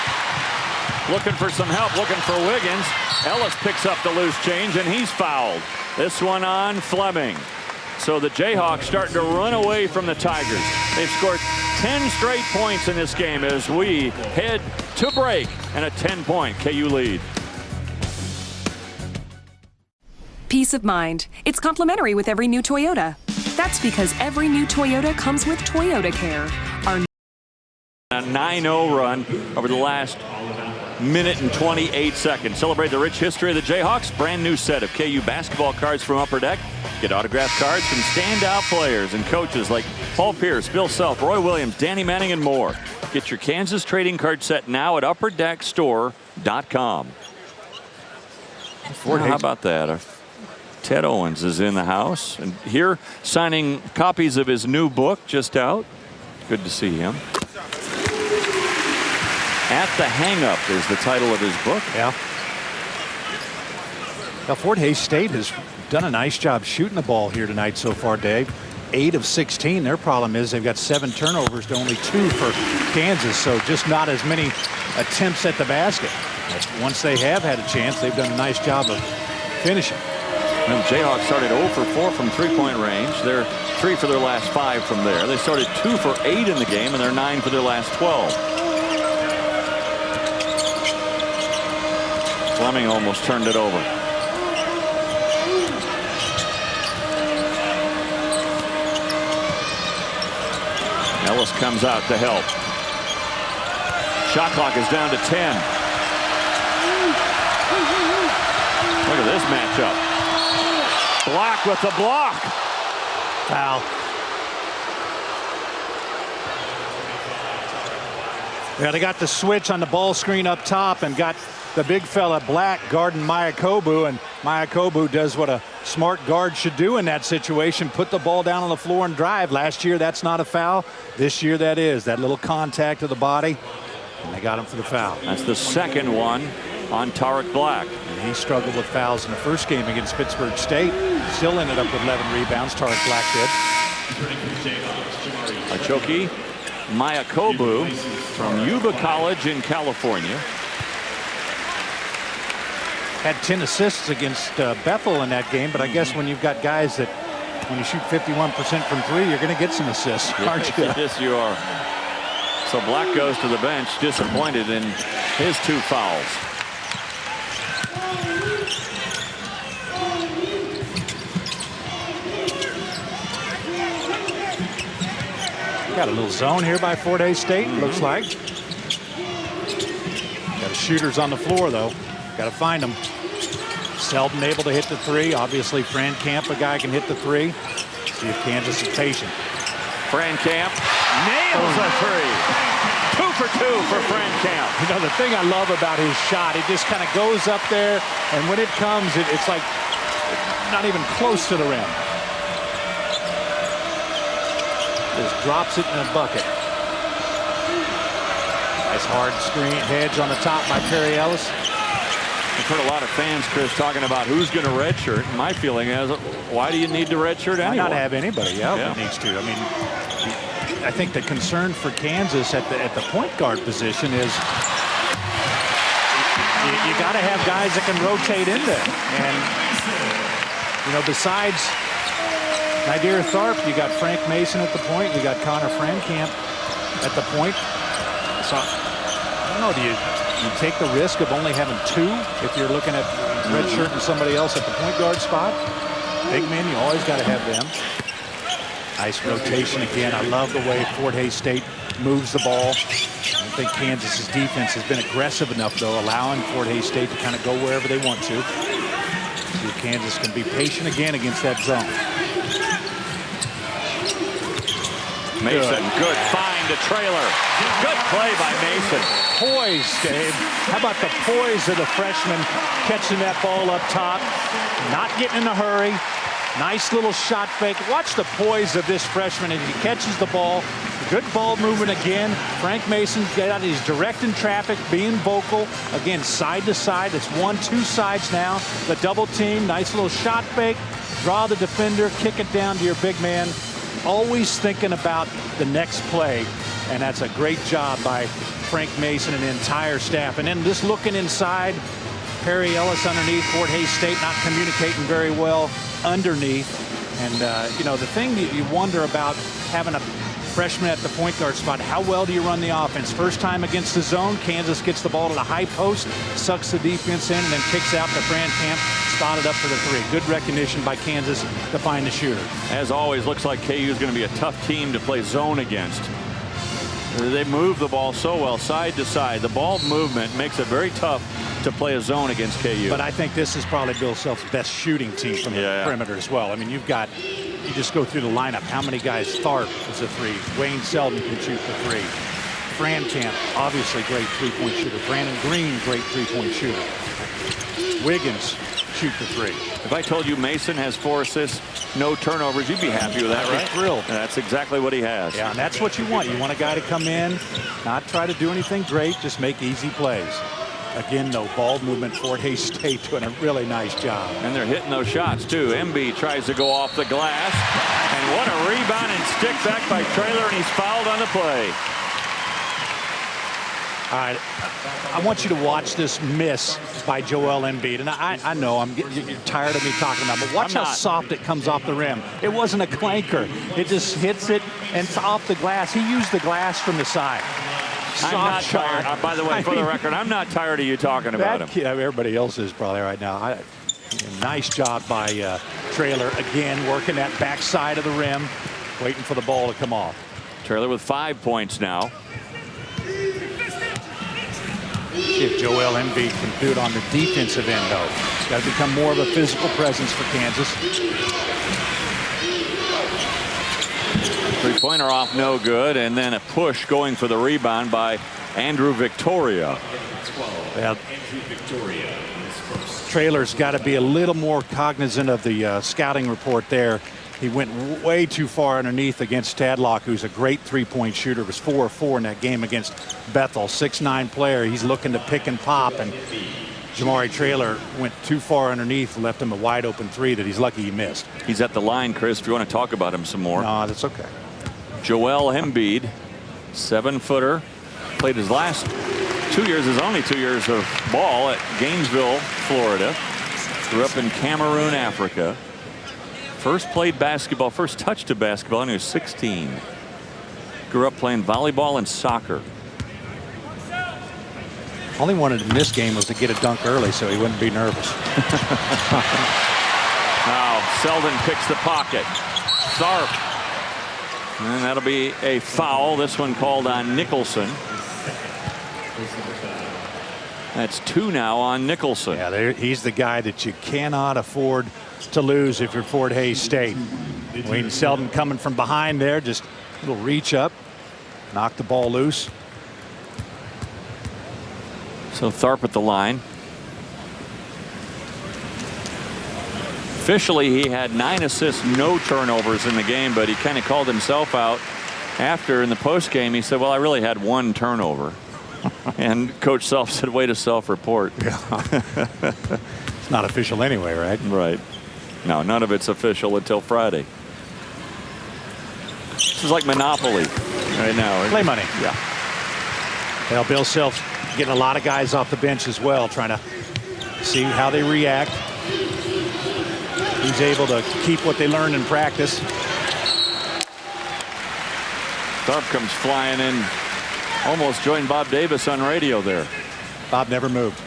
looking for some help, looking for Wiggins. Ellis picks up the loose change, and he's fouled. This one on Fleming. So the Jayhawks starting to run away from the Tigers. They've scored 10 straight points in this game as we head to break and a 10-point KU lead. Peace of mind. It's complimentary with every new Toyota. That's because every new Toyota comes with Toyota Care. Our a 9-0 run over the last minute and 28 seconds. Celebrate the rich history of the Jayhawks. Brand new set of KU basketball cards from Upper Deck. Get autographed cards from standout players and coaches like Paul Pierce, Bill Self, Roy Williams, Danny Manning, and more. Get your Kansas trading card set now at upperdeckstore.com. How about that? Ted Owens is in the house and here signing copies of his new book just out. Good to see him. At the Hang-Up is the title of his book. Yeah. Now, Fort Hays State has done a nice job shooting the ball here tonight so far, Dave. 8 of 16. Their problem is they've got 7 turnovers to only 2 for Kansas, so just not as many attempts at the basket. Once they have had a chance, they've done a nice job of finishing. And the Jayhawks started 0 for 4 from three-point range. They're 3 for their last 5 from there. They started 2 for 8 in the game, and they're 9 for their last 12. Fleming almost turned it over. Ellis comes out to help. Shot clock is down to 10. Look at this matchup. Black with the block. Foul. Yeah, they got the switch on the ball screen up top and got the big fella Black guarding Mayakobu, and Mayakobu does what a smart guard should do in that situation, put the ball down on the floor and drive. Last year that's not a foul. This year that is. That little contact of the body, and they got him for the foul. That's the second one on Tarek Black. And he struggled with fouls in the first game against Pittsburgh State. Still ended up with 11 rebounds. Tarek Black did. Achoki Mayakobu from Yuba College in California. Had 10 assists against Bethel in that game, but I guess when you've got guys that when you shoot 51% from 3, you're going to get some assists, aren't you? Yes, you are. So Black goes to the bench, disappointed in his 2 fouls. Got a little zone here by Fort Hays State, looks like. Got shooters on the floor, though. Got to find them. Selden able to hit the 3. Obviously, Fran Camp, a guy can hit the 3. See if Kansas is patient. Fran Camp nails a 3. 2 for 2 for Fran Camp. You know, the thing I love about his shot, it just kind of goes up there, and when it comes, it's like not even close to the rim. Just drops it in a bucket. Nice hard screen hedge on the top by Perry Ellis. I've heard a lot of fans, Chris, talking about who's going to redshirt. My feeling is, why do you need to redshirt anyone? Why not have anybody that needs to? I mean, I think the concern for Kansas at the point guard position is you got to have guys that can rotate in there. And, you know, besides Nadir Tharp, you got Frank Mason at the point. You got Connor Frankamp at the point. So, I don't know, do you take the risk of only having 2 if you're looking at redshirt and somebody else at the point guard spot? Big men, you always got to have them. Nice rotation again. I love the way Fort Hays State moves the ball. I think Kansas's defense has been aggressive enough, though, allowing Fort Hays State to kind of go wherever they want to. See if Kansas can be patient again against that zone. Mason, good find to Trailer. Good play by Mason. Poise, Dave. How about the poise of the freshman catching that ball up top, not getting in a hurry. Nice little shot fake. Watch the poise of this freshman as he catches the ball. Good ball movement again. Frank Mason he's directing traffic, being vocal. Again, side to side. It's 1-2 sides now. The double team. Nice little shot fake. Draw the defender. Kick it down to your big man. Always thinking about the next play. And that's a great job by Frank Mason and the entire staff. And then just looking inside. Perry Ellis underneath. Fort Hays State not communicating very well underneath. And, you know, the thing that you wonder about having a freshman at the point guard spot, how well do you run the offense? First time against the zone, Kansas gets the ball to the high post, sucks the defense in, and then kicks out to Fran Camp, spotted up for the 3. Good recognition by Kansas to find the shooter. As always, looks like KU is going to be a tough team to play zone against. They move the ball so well side to side. The ball movement makes it very tough to play a zone against KU. But I think this is probably Bill Self's best shooting team from the perimeter as well. I mean, you just go through the lineup. How many guys? Tharp is a 3. Wayne Selden can shoot the 3. Fran Camp, obviously great 3-point shooter. Brandon Green, great 3-point shooter. Wiggins, shoot the 3. If I told you Mason has 4 assists, no turnovers, you'd be happy with that, right? Thrilled. And that's exactly what he has. Yeah, and that's what you want. You want a guy to come in, not try to do anything great, just make easy plays. Again, though, ball movement, Fort Hays State doing a really nice job. And they're hitting those shots, too. MB tries to go off the glass. And what a rebound and stick back by Trailer, and he's fouled on the play. All right, I want you to watch this miss by Joel Embiid. And I know you're tired of me talking about it, but watch how soft it comes off the rim. It wasn't a clanker. It just hits it, and it's off the glass. He used the glass from the side. I'm not tired. By the way, for the record, I'm not tired of you talking about him. Everybody else is probably right now. Nice job by Traylor, again, working that backside of the rim, waiting for the ball to come off. Traylor with 5 points now. See if Joel Embiid can do it on the defensive end, though. He's got to become more of a physical presence for Kansas. Three-pointer off, no good, and then a push going for the rebound by Andrew Victoria. Well, Traylor's got to be a little more cognizant of the scouting report there. He went way too far underneath against Tadlock, who's a great three-point shooter. Was 4 of 4 in that game against Bethel. 6'9" player. He's looking to pick and pop, and Jamari Traylor went too far underneath, left him a wide open three that he's lucky he missed. He's at the line, Chris, if you want to talk about him some more. No, that's okay. Joel Embiid, 7-footer, played his last 2 years, his only 2 years of ball at Gainesville, Florida. Grew up in Cameroon, Africa. First played basketball, first touched a basketball when he was 16. Grew up playing volleyball and soccer. All he wanted in this game was to get a dunk early so he wouldn't be nervous. Now Selden picks the pocket. Tharp. And that'll be a foul. This one called on Nicholson. That's 2 now on Nicholson. Yeah, he's the guy that you cannot afford to lose if you're Fort Hays State. Wayne Selden coming from behind there, just a little reach up, knock the ball loose. So Tharp at the line. Officially, he had 9 assists, no turnovers in the game, but he kind of called himself out after in the post game. He said, well, I really had 1 turnover. And Coach Self said, way to self-report. Yeah. It's not official anyway, right? Right. No, none of it's official until Friday. This is like Monopoly right now. Play money. Yeah. Well, Bill Self getting a lot of guys off the bench as well, trying to see how they react. He's able to keep what they learned in practice. Tharp comes flying in. Almost joined Bob Davis on radio there. Bob never moved.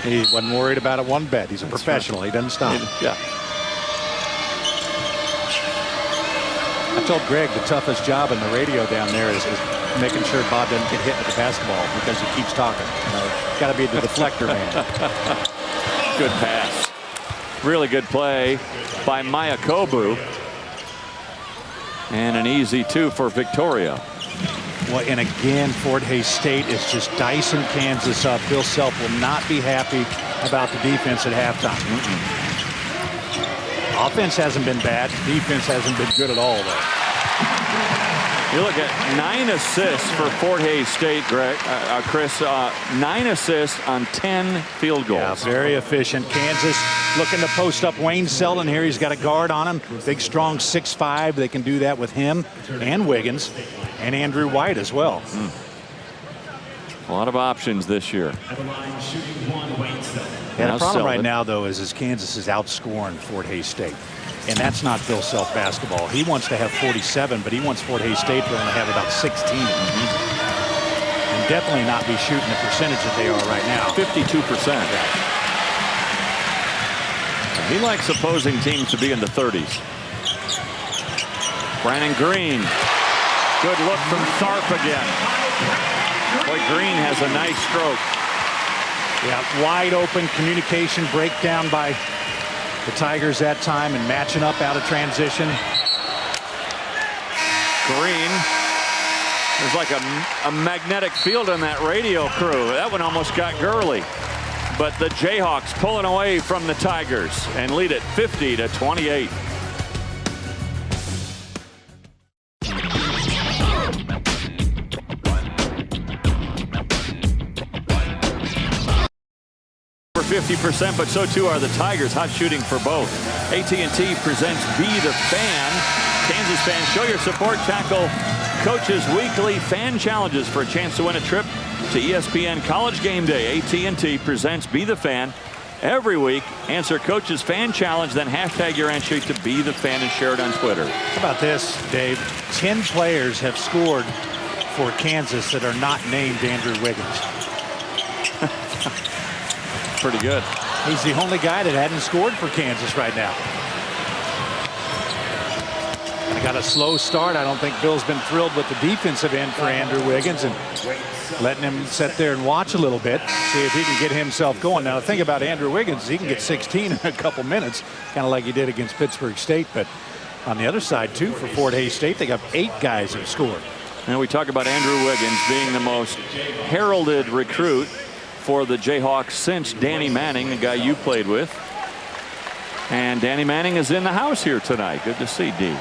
He wasn't worried about it one bit. He's a professional. He doesn't stop. Yeah. I told Greg the toughest job in the radio down there is making sure Bob doesn't get hit with the basketball because he keeps talking. Got to be the deflector man. Good pass. Really good play by Mayakobu. And an easy 2 for Victoria. Well, and again, Fort Hays State is just dicing Kansas up. Bill Self will not be happy about the defense at halftime. Offense hasn't been bad. Defense hasn't been good at all, though. You look at 9 assists for Fort Hays State, Greg, Chris. 9 assists on 10 field goals. Yeah, very efficient. Kansas looking to post up Wayne Selden here. He's got a guard on him. Big, strong 6'5". They can do that with him and Wiggins and Andrew White as well. A lot of options this year. Yeah, the problem right now, though, is Kansas is outscoring Fort Hays State. And that's not Bill Self basketball. He wants to have 47, but he wants Fort Hays State to only have about 16. And definitely not be shooting the percentage that they are right now. 52%. He likes opposing teams to be in the 30s. Brandon Green. Good look from Tharp again. Boy, Green has a nice stroke. Yeah, wide open communication breakdown by the Tigers that time and matching up out of transition. Green. There's like a magnetic field on that radio crew. That one almost got Gurley. But the Jayhawks pulling away from the Tigers and lead it 50-28. For 50%, but so too are the Tigers. Hot shooting for both. AT&T presents Be the Fan. Kansas fans, show your support. Tackle Coach's weekly fan challenges for a chance to win a trip to ESPN College Game Day. AT&T presents Be the Fan. Every week, answer Coach's fan challenge, then hashtag your entry to Be the Fan and share it on Twitter. How about this, Dave? 10 players have scored for Kansas that are not named Andrew Wiggins. Pretty good. He's the only guy that hadn't scored for Kansas right now. They got a slow start. I don't think Bill's been thrilled with the defensive end for Andrew Wiggins, and letting him sit there and watch a little bit, see if he can get himself going. Now, the thing about Andrew Wiggins is he can get 16 in a couple minutes, kind of like he did against Pittsburgh State. But on the other side, too, for Fort Hays State, they got 8 guys that have scored. And we talk about Andrew Wiggins being the most heralded recruit for the Jayhawks since Danny Manning, the guy you played with. And Danny Manning is in the house here tonight. Good to see, D.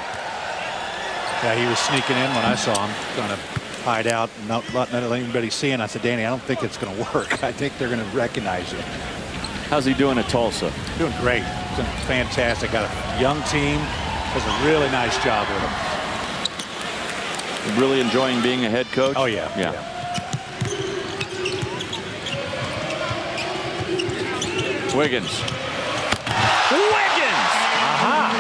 Yeah, he was sneaking in when I saw him, trying to hide out and not letting anybody see. And I said, Danny, I don't think it's going to work. I think they're going to recognize you. How's he doing at Tulsa? Doing great. It's been fantastic. Got a young team. Does a really nice job with them. Really enjoying being a head coach? Oh, yeah. Yeah. Wiggins. Wiggins! Aha!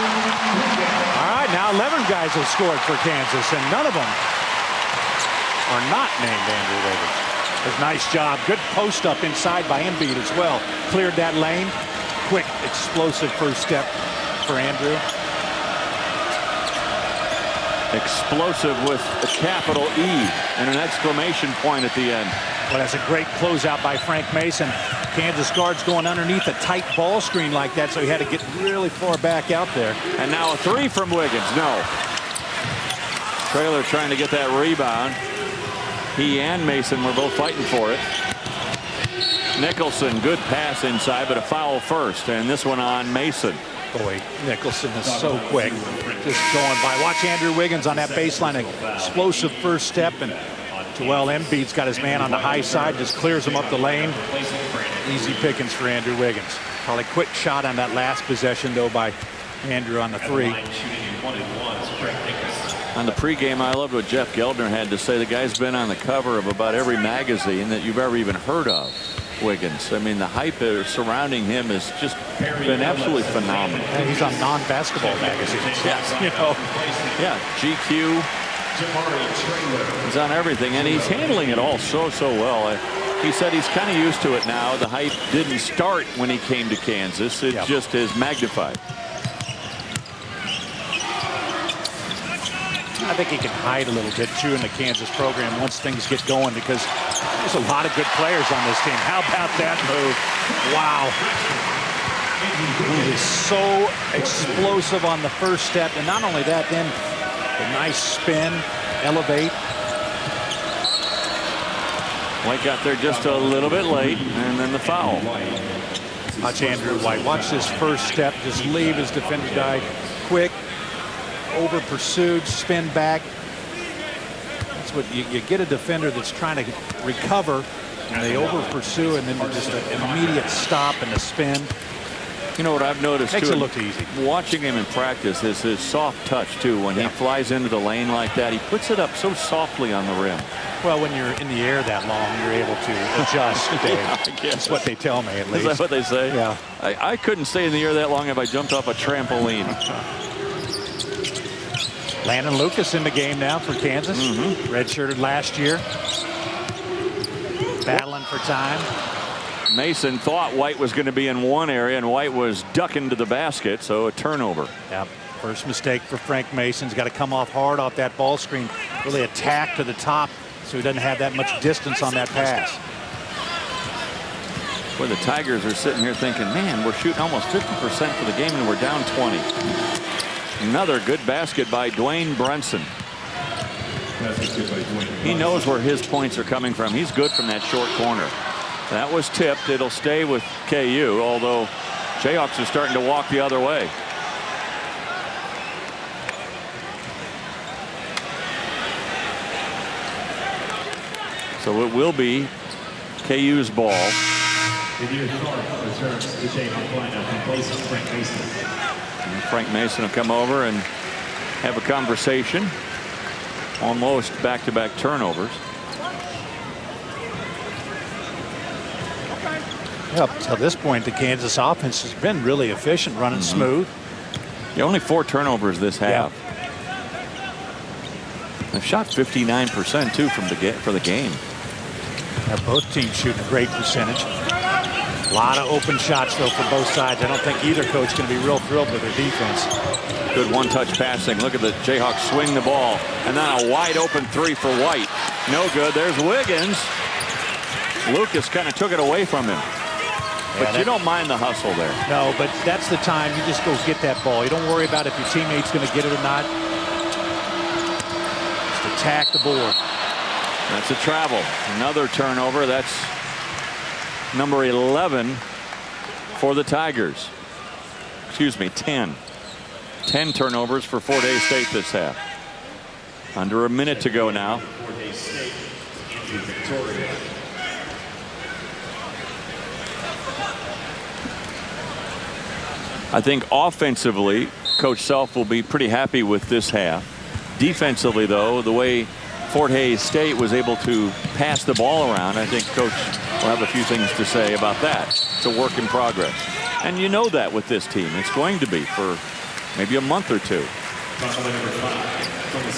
All right, now 11 guys have scored for Kansas, and none of them are not named Andrew Wiggins. Does a nice job. Good post up inside by Embiid as well. Cleared that lane. Quick, explosive first step for Andrew. Explosive with a capital E and an exclamation point at the end. Well, that's a great closeout by Frank Mason. Kansas guards going underneath a tight ball screen like that, so he had to get really far back out there. And now a 3 from Wiggins. No. Traylor trying to get that rebound. He and Mason were both fighting for it. Nicholson, good pass inside, but a foul first, and this one on Mason. Boy, Nicholson is so quick, just going by. Watch Andrew Wiggins on that baseline, explosive first step, and Joel Embiid's got his man on the high side, just clears him up the lane. Easy pickings for Andrew Wiggins. Probably quick shot on that last possession, though, by Andrew on the 3. On the pregame, I loved what Jeff Geldner had to say. The guy's been on the cover of about every magazine that you've ever even heard of. Wiggins. I mean, the hype surrounding him has just been absolutely phenomenal. And he's on non-basketball magazines. Yes, you know. Yeah, GQ. He's on everything, and he's handling it all so well. He said he's kind of used to it now. The hype didn't start when he came to Kansas. It just is magnified. I think he can hide a little bit, too, in the Kansas program once things get going, because there's a lot of good players on this team. How about that move? Wow. He is so explosive on the first step, and not only that, then a nice spin, elevate. White got there just a little bit late, and then the foul. Watch Andrew White. Watch this first step. Just leave his defender guy quick. Over pursued, spin back. That's what you get, a defender that's trying to recover, and they over pursue, and then just an immediate stop and a spin. You know what I've noticed Makes too, it look easy. Watching him in practice is his soft touch too. When he flies into the lane like that, he puts it up so softly on the rim. Well, when you're in the air that long, you're able to adjust, Dave. That's what they tell me, at least. Is that what they say? Yeah. I couldn't stay in the air that long if I jumped off a trampoline. Landon Lucas in the game now for Kansas. Redshirted last year. Battling for time. Mason thought White was going to be in one area, and White was ducking to the basket, so a turnover. Yep. First mistake for Frank Mason's got to come off hard off that ball screen. Really attack to the top, so he doesn't have that much distance on that pass. Boy, the Tigers are sitting here thinking, man, we're shooting almost 50% for the game, and we're down 20. Another good basket by Dwayne Brunson. He knows where his points are coming from. He's good from that short corner. That was tipped. It'll stay with KU, although Jayhawks are starting to walk the other way. So it will be KU's ball. And Frank Mason will come over and have a conversation. almost back-to-back turnovers. Up till this point, the Kansas offense has been really efficient, running smooth. Yeah, only 4 turnovers this half. They've shot 59% too for the game. Now both teams shooting a great percentage. A lot of open shots though for both sides. I don't think either coach can be real thrilled with their defense. Good one-touch passing. Look at the Jayhawks swing the ball, and then a wide-open 3 for White. No good. There's Wiggins. Lucas kind of took it away from him. But you don't mind the hustle there. No, but that's the time you just go get that ball. You don't worry about if your teammate's going to get it or not. Just attack the board. That's a travel. Another turnover. That's number 11 for the Tigers. Excuse me, 10. 10 turnovers for Fort Hays State this half. Under a minute to go now. I think offensively, Coach Self will be pretty happy with this half. Defensively, though, the way Fort Hays State was able to pass the ball around, I think Coach will have a few things to say about that. It's a work in progress. And you know that with this team. It's going to be for maybe a month or two.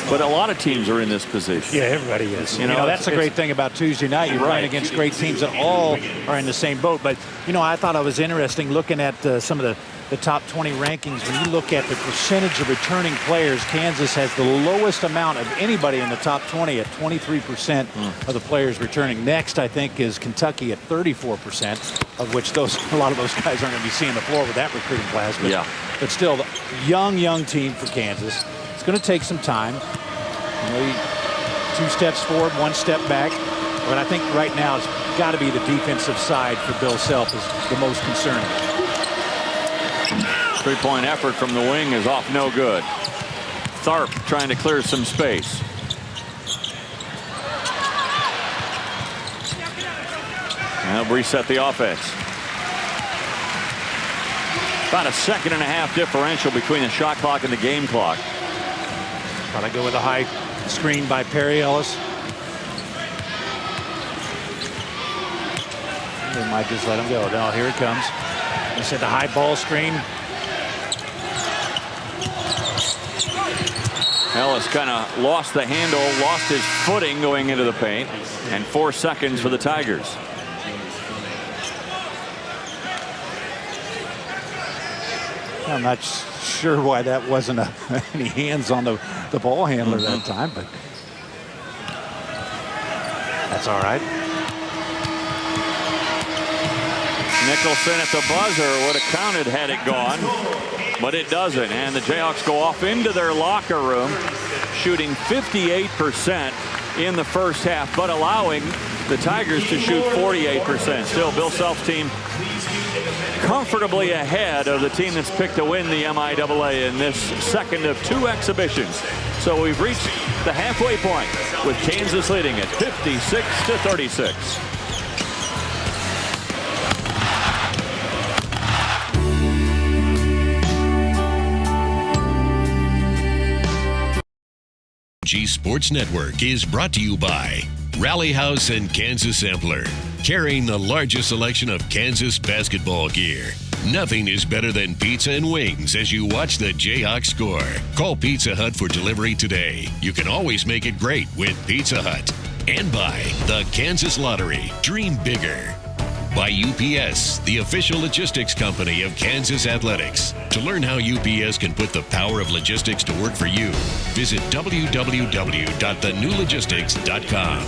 But a lot of teams are in this position. Yeah, everybody is. You know that's the great thing about Tuesday night. You're playing against great teams that all are in the same boat. But, you know, I thought it was interesting looking at some of the top 20 rankings. When you look at the percentage of returning players, Kansas has the lowest amount of anybody in the top 20 at 23% of the players returning. Next, I think, is Kentucky at 34%, of which a lot of those guys aren't going to be seeing the floor with that recruiting class. But still, young team for Kansas. It's going to take some time. You know, 2 steps forward, 1 step back. But I think right now it's got to be the defensive side for Bill Self is the most concerning. 3-point effort from the wing is off no good. Tharp trying to clear some space. And they'll reset the offense. About a 1.5-second differential between the shot clock and the game clock. Trying to go with a high screen by Perry Ellis. They might just let him go. No, here it comes. They said the high ball screen. Ellis kind of lost the handle, lost his footing going into the paint, and 4 seconds for the Tigers. I'm not sure why that wasn't any hands on the ball handler that time, but that's all right. Nicholson at the buzzer would have counted had it gone, but it doesn't. And the Jayhawks go off into their locker room, shooting 58% in the first half, but allowing the Tigers to shoot 48%. Still, Bill Self's team comfortably ahead of the team that's picked to win the MIAA in this second of 2 exhibitions. So we've reached the halfway point with Kansas leading it 56-36. G Sports Network is brought to you by Rally House and Kansas Sampler, carrying the largest selection of Kansas basketball gear. Nothing is better than pizza and wings as you watch the Jayhawks score. Call Pizza Hut for delivery today. You can always make it great with Pizza Hut. And by the Kansas Lottery. Dream bigger. By UPS, the official logistics company of Kansas Athletics. To learn how UPS can put the power of logistics to work for you, visit www.thenewlogistics.com.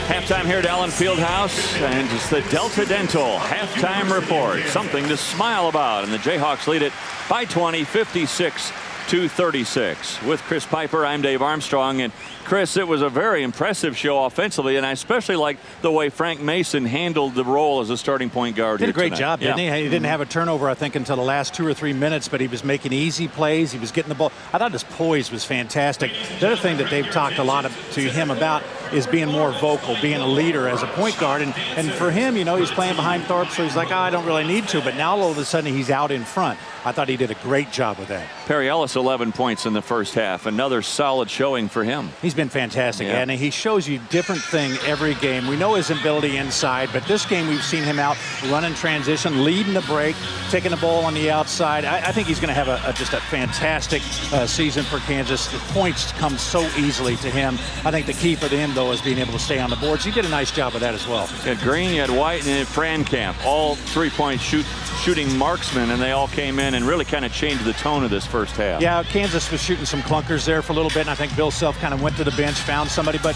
Halftime here at Allen Fieldhouse, and it's the Delta Dental halftime report. Something to smile about, and the Jayhawks lead it by 20, 56-36. With Chris Piper, I'm Dave Armstrong, and Chris, it was a very impressive show offensively, and I especially like the way Frank Mason handled the role as a starting point guard. Did a great job, didn't he? He didn't have a turnover, I think, until the last 2 or 3 minutes, but he was making easy plays. He was getting the ball. I thought his poise was fantastic. The other thing that they've talked a lot to him about is being more vocal, being a leader as a point guard. And for him, he's playing behind Thorpe, so he's like, I don't really need to. But now all of a sudden he's out in front. I thought he did a great job with that. Perry Ellis, 11 points in the first half. Another solid showing for him. He's been fantastic, and he shows you different thing every game. We know his ability inside, but this game we've seen him out running transition, leading the break, taking the ball on the outside. I think he's going to have just a fantastic season for Kansas. The points come so easily to him. I think the key for him, though, is being able to stay on the boards. He did a nice job of that as well. You had Green, you had White, and you had Frankamp, all three-point shooting marksmen, and they all came in and really kind of changed the tone of this first half. Yeah, Kansas was shooting some clunkers there for a little bit, and I think Bill Self kind of went to the bench, found somebody. But,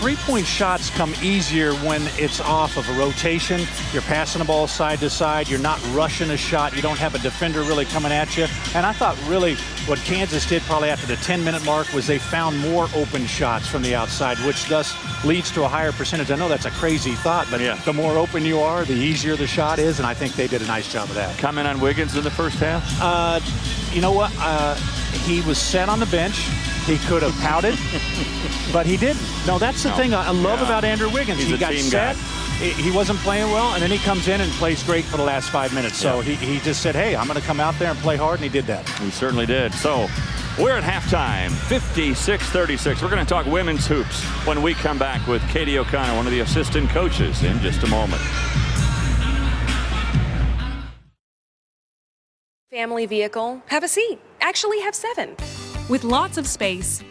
three-point shots come easier when it's off of a rotation. You're passing the ball side to side. You're not rushing a shot. You don't have a defender really coming at you. And I thought really what Kansas did probably after the 10-minute mark was they found more open shots from the outside, which thus leads to a higher percentage. I know that's a crazy thought, but the more open you are, the easier the shot is, and I think they did a nice job of that. Comment on Wiggins in the first half? You know what? He was set on the bench. He could have pouted, but he didn't. No, that's the thing I love about Andrew Wiggins. He got set. He wasn't playing well, and then he comes in and plays great for the last 5 minutes. So he just said, hey, I'm going to come out there and play hard, and he did that. He certainly did. So we're at halftime, 56-36. We're going to talk women's hoops when we come back with Katie O'Connor, one of the assistant coaches, in just a moment. Family vehicle. Have a seat. Actually have 7. With lots of space.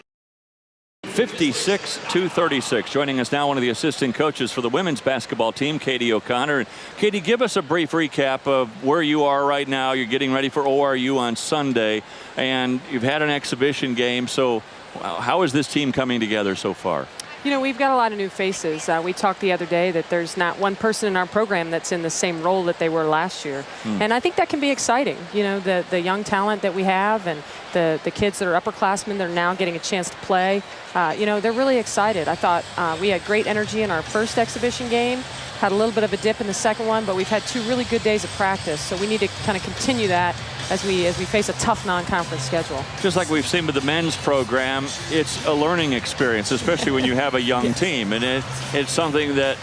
56-36. Joining us now, one of the assistant coaches for the women's basketball team, Katie O'Connor. And Katie, give us a brief recap of where you are right now. You're getting ready for ORU on Sunday, and you've had an exhibition game. So how is this team coming together so far? We've got a lot of new faces. We talked the other day that there's not one person in our program that's in the same role that they were last year. And I think that can be exciting. The young talent that we have and the kids that are upperclassmen that are now getting a chance to play, they're really excited. I thought we had great energy in our first exhibition game, had a little bit of a dip in the second one, but we've had 2 really good days of practice. So we need to kind of continue that as we face a tough non-conference schedule. Just like we've seen with the men's program, it's a learning experience, especially when you have a young team. And it's something that,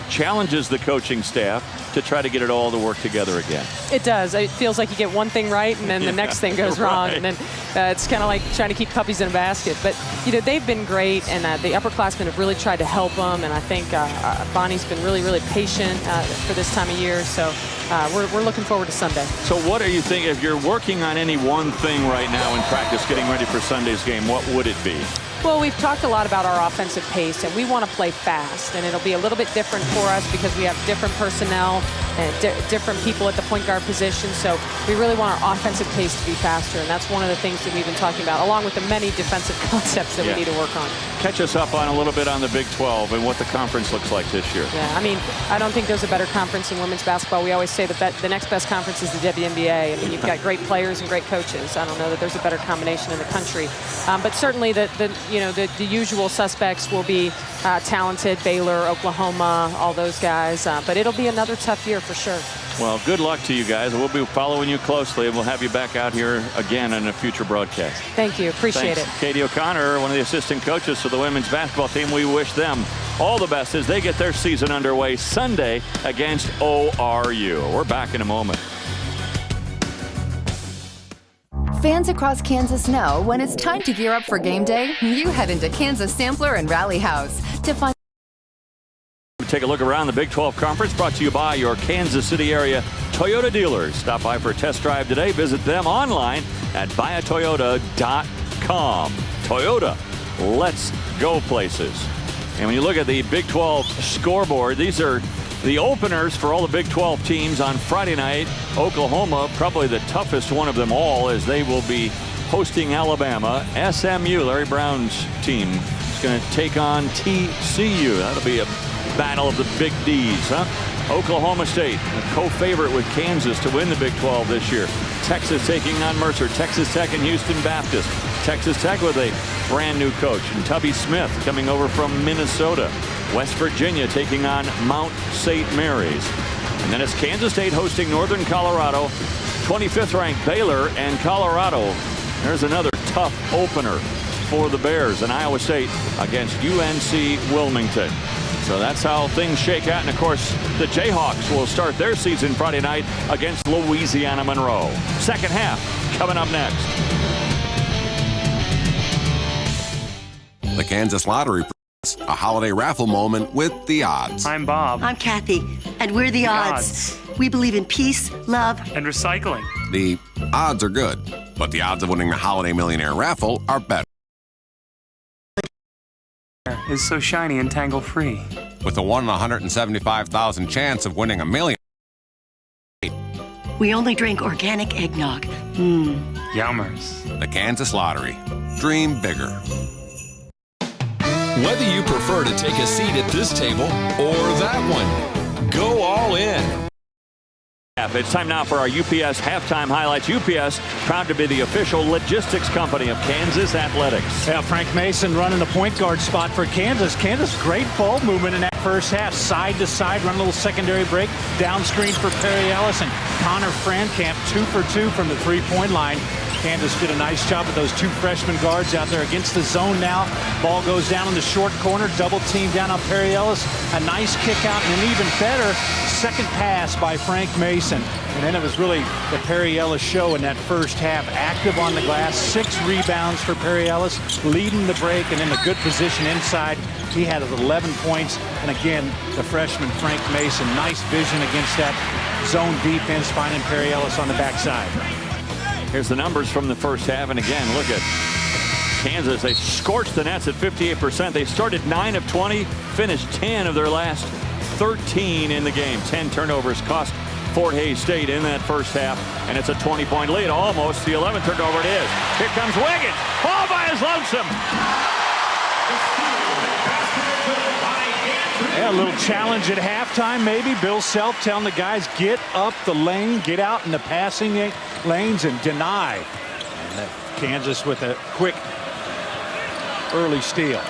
challenges the coaching staff to try to get it all to work together again. It does. It feels like you get one thing right and then the next thing goes wrong. And then it's kind of like trying to keep puppies in a basket. But, they've been great, and the upperclassmen have really tried to help them. And I think Bonnie's been really, really patient for this time of year. So we're looking forward to Sunday. So what are you thinking? If you're working on any one thing right now in practice, getting ready for Sunday's game, what would it be? Well, we've talked a lot about our offensive pace, and we want to play fast. And it'll be a little bit different for us because we have different personnel and different people at the point guard position. So we really want our offensive pace to be faster. And that's one of the things that we've been talking about, along with the many defensive concepts that we need to work on. Catch us up on a little bit on the Big 12 and what the conference looks like this year. Yeah, I don't think there's a better conference in women's basketball. We always say that the next best conference is the WNBA. You've got great players and great coaches. I don't know that there's a better combination in the country. But certainly the usual suspects will be talented, Baylor, Oklahoma, all those guys. But it'll be another tough year for sure. Well, good luck to you guys. We'll be following you closely, and we'll have you back out here again in a future broadcast. Thank you. Appreciate it. Katie O'Connor, one of the assistant coaches for the women's basketball team. We wish them all the best as they get their season underway Sunday against ORU. We're back in a moment. Fans across Kansas know when it's time to gear up for game day, you head into Kansas Sampler and Rally House to find. Take a look around the Big 12 Conference, brought to you by your Kansas City area Toyota dealers. Stop by for a test drive today. Visit them online at buyatoyota.com. Toyota, let's go places. And when you look at the Big 12 scoreboard, these are the openers for all the Big 12 teams on Friday night. Oklahoma, probably the toughest one of them all, as they will be hosting Alabama. SMU, Larry Brown's team, is going to take on TCU. That'll be a battle of the Big D's, huh? Oklahoma State, a co-favorite with Kansas to win the Big 12 this year. Texas taking on Mercer. Texas Tech and Houston Baptist. Texas Tech with a brand new coach, and Tubby Smith coming over from Minnesota. West Virginia taking on Mount St. Mary's. And then it's Kansas State hosting Northern Colorado, 25th ranked Baylor, and Colorado. There's another tough opener for the Bears, and Iowa State against UNC Wilmington. So that's how things shake out. And, of course, the Jayhawks will start their season Friday night against Louisiana Monroe. Second half coming up next. The Kansas Lottery presents a holiday raffle moment with The Odds. I'm Bob. I'm Kathy, and we're The Odds. We believe in peace, love, and recycling. The odds are good, but the odds of winning the Holiday Millionaire raffle are better. Is so shiny and tangle-free. With a 1 in 175,000 chance of winning $1 million. we only drink organic eggnog. Yummers. The Kansas Lottery. Dream bigger. Whether you prefer to take a seat at this table or that one, go all in. It's time now for our UPS halftime highlights. UPS, proud to be the official logistics company of Kansas Athletics. Yeah, Frank Mason running the point guard spot for Kansas. Kansas, great ball movement in that first half. Side to side, run a little secondary break. Down screen for Perry Ellis and Connor Frankamp, 2 for 2 from the three-point line. Kansas did a nice job with those two freshman guards out there against the zone now. Ball goes down in the short corner. Double team down on Perry Ellis. A nice kick out and an even better second pass by Frank Mason. And then it was really the Perry Ellis show in that first half. Active on the glass. 6 rebounds for Perry Ellis. Leading the break and in a good position inside. He had 11 points. And again, the freshman Frank Mason. Nice vision against that zone defense, finding Perry Ellis on the backside. Here's the numbers from the first half, and again, look at Kansas. They scorched the Nets at 58%. They started 9 of 20, finished 10 of their last 13 in the game. 10 turnovers cost Fort Hays State in that first half, and it's a 20-point lead. Almost the 11th turnover it is. Here comes Wiggins, all by his lonesome. Yeah, a little challenge at halftime, maybe. Bill Self telling the guys, get up the lane, get out in the passing lanes and deny. And Kansas with a quick early steal.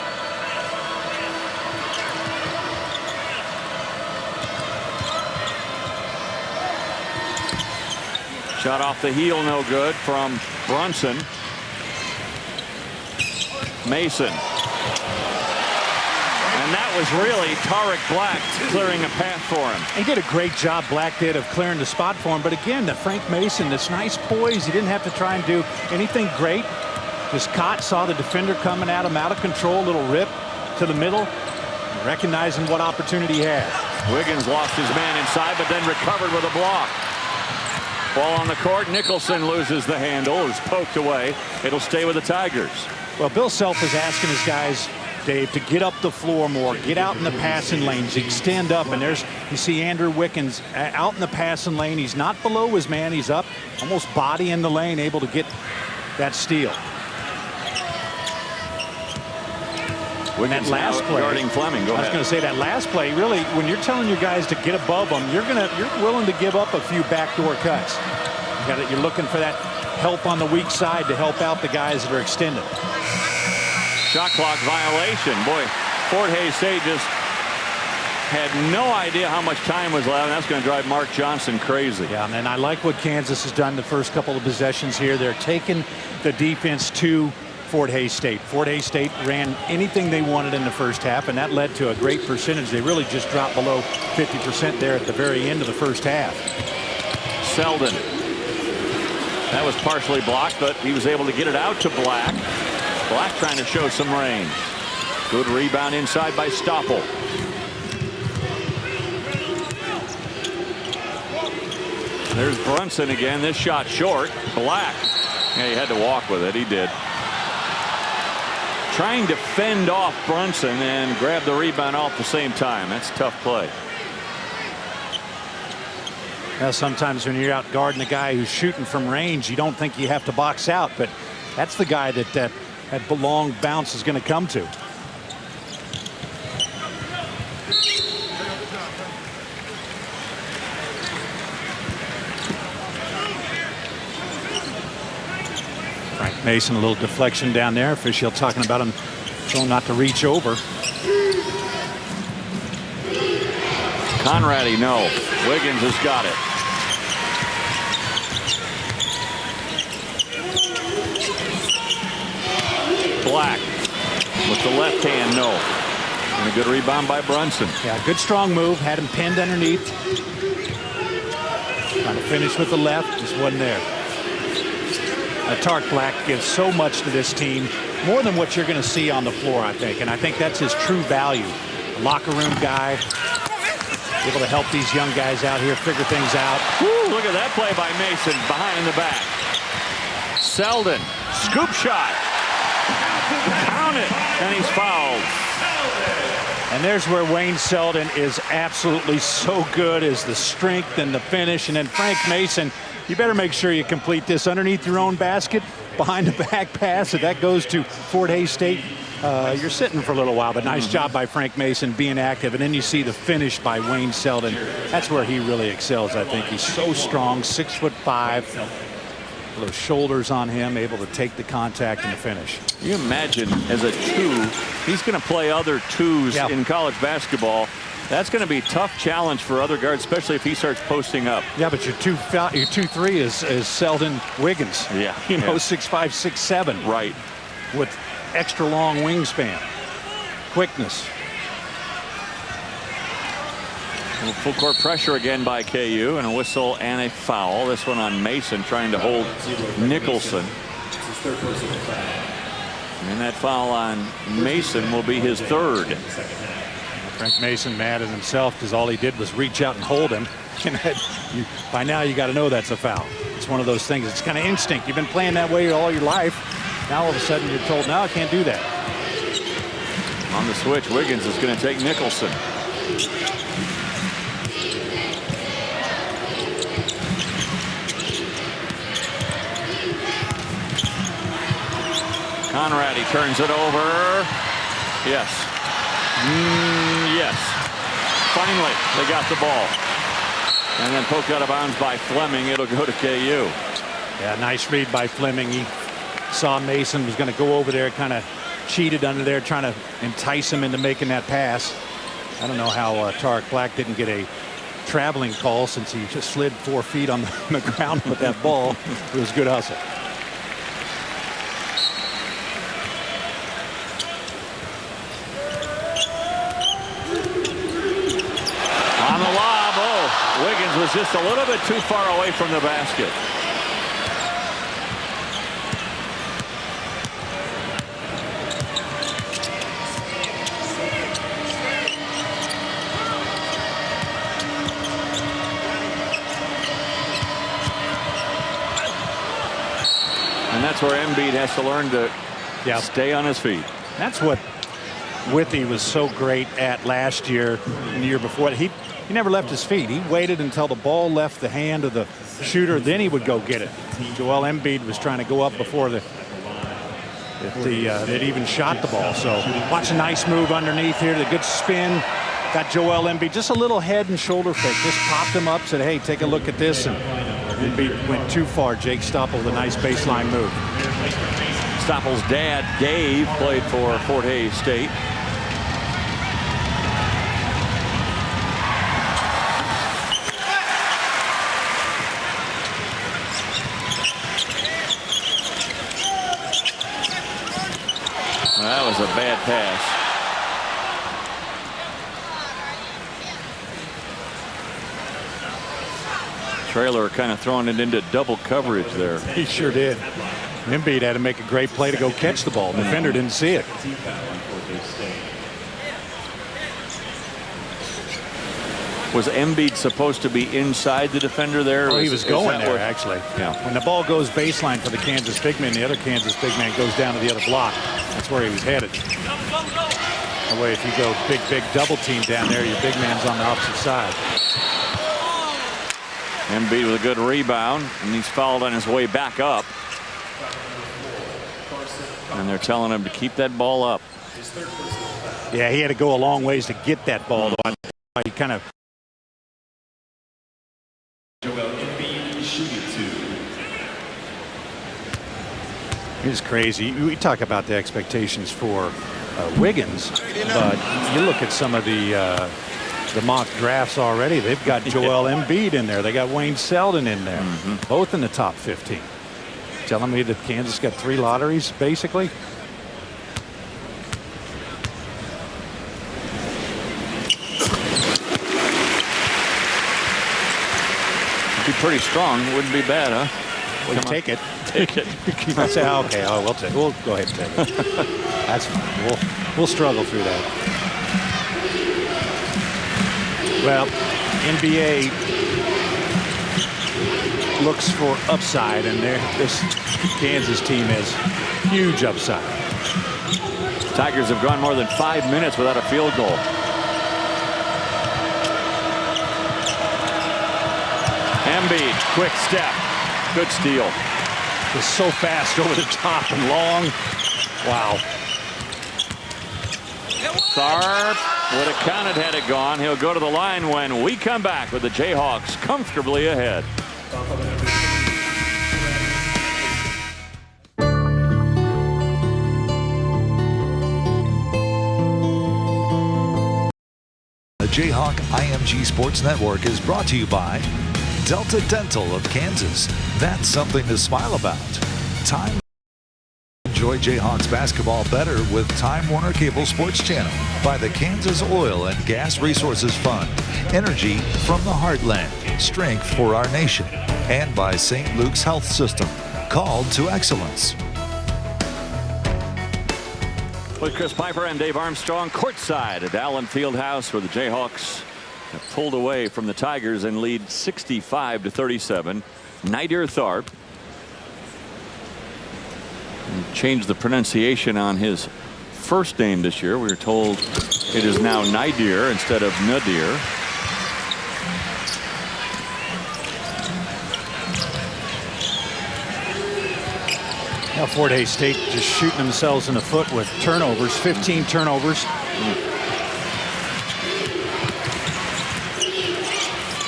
Shot off the heel, no good from Brunson. Mason. And that was really Tariq Black clearing a path for him. He did a great job, Black did, of clearing the spot for him. But again, the Frank Mason, this nice poise. He didn't have to try and do anything great. Just caught, saw the defender coming at him out of control. Little rip to the middle, recognizing what opportunity he had. Wiggins lost his man inside, but then recovered with a block. Ball on the court. Nicholson loses the handle. It's poked away. It'll stay with the Tigers. Well, Bill Self is asking his guys, Dave, to get up the floor more, get out in the passing lanes, extend up, and there's, you see Andrew Wiggins out in the passing lane. He's not below his man. He's up, almost body in the lane, able to get that steal. Wiggins that last play, guarding Fleming. Go ahead. I was going to say that last play, really, when you're telling your guys to get above them, you're willing to give up a few backdoor cuts. You're looking for that help on the weak side to help out the guys that are extended. Shot clock violation. Boy, Fort Hays State just had no idea how much time was left, and that's going to drive Mark Johnson crazy. Yeah, and I like what Kansas has done the first couple of possessions here. They're taking the defense to Fort Hays State. Fort Hays State ran anything they wanted in the first half, and that led to a great percentage. They really just dropped below 50% there at the very end of the first half. Selden. That was partially blocked, but he was able to get it out to Black. Black trying to show some range. Good rebound inside by Stoppel. There's Brunson again. This shot short. Black. Yeah, he had to walk with it. He did. Trying to fend off Brunson and grab the rebound off the same time. That's a tough play. Now, sometimes when you're out guarding the guy who's shooting from range, you don't think you have to box out, but that's the guy that long bounce is going to come to. Frank Mason, a little deflection down there. Official talking about him trying not to reach over. Conradi, no. Wiggins has got it. Black with the left hand, no. And a good rebound by Brunson. Yeah, good strong move. Had him pinned underneath. Trying to finish with the left, just wasn't there. Tark Black gives so much to this team, more than what you're going to see on the floor, I think. And I think that's his true value. A locker room guy, able to help these young guys out here figure things out. Woo, look at that play by Mason behind the back. Selden, scoop shot. Count it, and he's fouled. And there's where Wayne Selden is absolutely so good, is the strength and the finish. And then Frank Mason, you better make sure you complete this underneath your own basket, behind the back pass. If that goes to Fort Hays State, you're sitting for a little while. But nice job by Frank Mason being active. And then you see the finish by Wayne Selden. That's where he really excels, I think. He's so strong, 6'5". Those shoulders on him, able to take the contact and the finish. You imagine as a 2, he's going to play other 2s in college basketball. That's going to be a tough challenge for other guards, especially if he starts posting up. Yeah, but your 2-3 is Selden Wiggins. Yeah. You know, 6'5", 6'7". Right. With extra long wingspan, quickness. Full court pressure again by KU, and a whistle and a foul. This one on Mason, trying to hold Nicholson. And that foul on Mason will be his 3rd. Frank Mason mad at himself because all he did was reach out and hold him. And by now you got to know that's a foul. It's one of those things. It's kind of instinct. You've been playing that way all your life. Now all of a sudden you're told, no, I can't do that. On the switch, Wiggins is going to take Nicholson. Conrad, he turns it over. Yes. Yes. Finally, they got the ball. And then poked out of bounds by Fleming. It'll go to KU. Yeah, nice read by Fleming. He saw Mason was going to go over there, kind of cheated under there, trying to entice him into making that pass. I don't know how Tark Black didn't get a traveling call, since he just slid 4 feet on the ground with that ball. It was good hustle. Wiggins was just a little bit too far away from the basket. And that's where Embiid has to learn to stay on his feet. That's what Withy was so great at last year and the year before. He never left his feet. He waited until the ball left the hand of the shooter, then he would go get it. Joel Embiid was trying to go up before they'd even shot the ball. So watch a nice move underneath here. The good spin. Got Joel Embiid just a little head and shoulder fake. Just popped him up, said, hey, take a look at this. And Embiid went too far. Jake Stoppel with a nice baseline move. Stoppel's dad, Dave, played for Fort Hays State. That was a bad pass. Traylor kind of throwing it into double coverage there. He sure did. Embiid had to make a great play to go catch the ball. The defender didn't see it. Was Embiid supposed to be inside the defender there? Oh, he was going there, actually. Yeah. When the ball goes baseline for the Kansas big man, the other Kansas big man goes down to the other block. That's where he was headed. That way, if you go big double team down there, your big man's on the opposite side. Embiid with a good rebound, and he's fouled on his way back up. And they're telling him to keep that ball up. Yeah, he had to go a long ways to get that ball. He kind of. It's crazy. We talk about the expectations for Wiggins, but you look at some of the mock drafts already. They've got Joel Embiid in there. They got Wayne Selden in there, both in the top 15. Telling me that Kansas got 3 lotteries, basically. Be pretty strong. Wouldn't be bad, huh? Well, take it. Take it. I say, okay, we'll go ahead and take it. That's fine. We'll struggle through that. Well, NBA looks for upside, and this Kansas team has huge upside. Tigers have gone more than 5 minutes without a field goal. Embiid, quick step. Good steal. It's so fast over the top and long. Wow. Tharp would have counted had it gone. He'll go to the line when we come back with the Jayhawks comfortably ahead. The Jayhawk IMG Sports Network is brought to you by Delta Dental of Kansas. That's something to smile about. Time. Enjoy Jayhawks basketball better with Time Warner Cable Sports Channel. By the Kansas Oil and Gas Resources Fund. Energy from the heartland. Strength for our nation. And by St. Luke's Health System. Called to excellence. With Chris Piper and Dave Armstrong courtside at Allen Fieldhouse, where the Jayhawks have pulled away from the Tigers and lead 65-37. Nadir Tharp changed the pronunciation on his first name this year. We were told it is now Nadir instead of Nadir. Now Fort Hays State just shooting themselves in the foot with turnovers, 15 turnovers.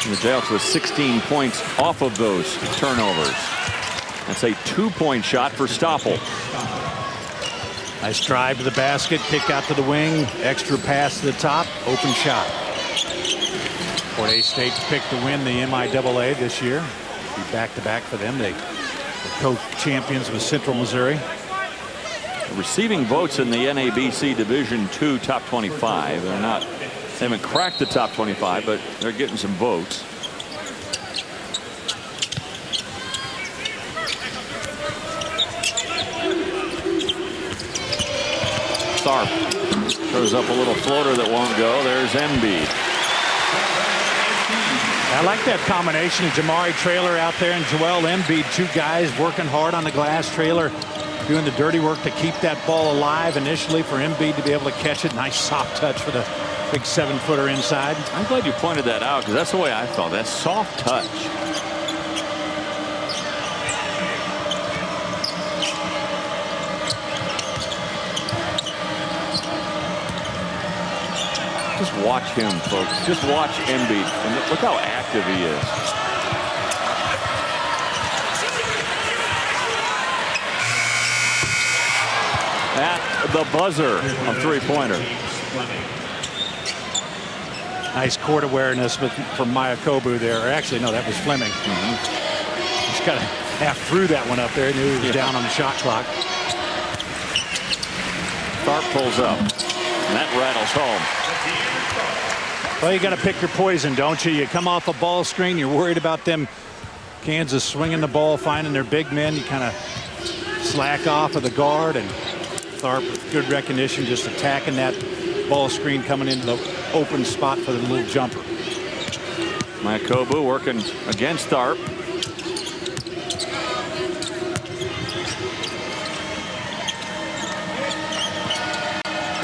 And the Jayhawks with 16 points off of those turnovers. That's a 2-point shot for Stoppel. Nice drive to the basket, kick out to the wing, extra pass to the top, open shot. Fort Hays State picked to win the MIAA this year. Be back-to-back for them. They co-champions with Central Missouri. Receiving votes in the NABC Division II top 25. They haven't cracked the top 25, but they're getting some votes. Tharp throws up a little floater that won't go. There's Embiid. I like that combination of Jamari Traylor out there and Joel Embiid, two guys working hard on the glass. Traylor doing the dirty work to keep that ball alive initially for Embiid to be able to catch it. Nice soft touch for the big 7-footer inside. I'm glad you pointed that out because that's the way I felt. That soft touch. Just watch him, folks. Just watch Embiid. And look how active he is. At the buzzer, a three-pointer. Nice court awareness from Mayakobu there. Or actually, no, that was Fleming. Just kind of half threw that one up there. Knew he was down on the shot clock. Tharp pulls up. And that rattles home. Well, you got to pick your poison, don't you? You come off a ball screen, you're worried about them Kansas swinging the ball, finding their big men. You kind of slack off of the guard, and Tharp with good recognition just attacking that ball screen coming into the open spot for the little jumper. Mayakobu working against Tharp.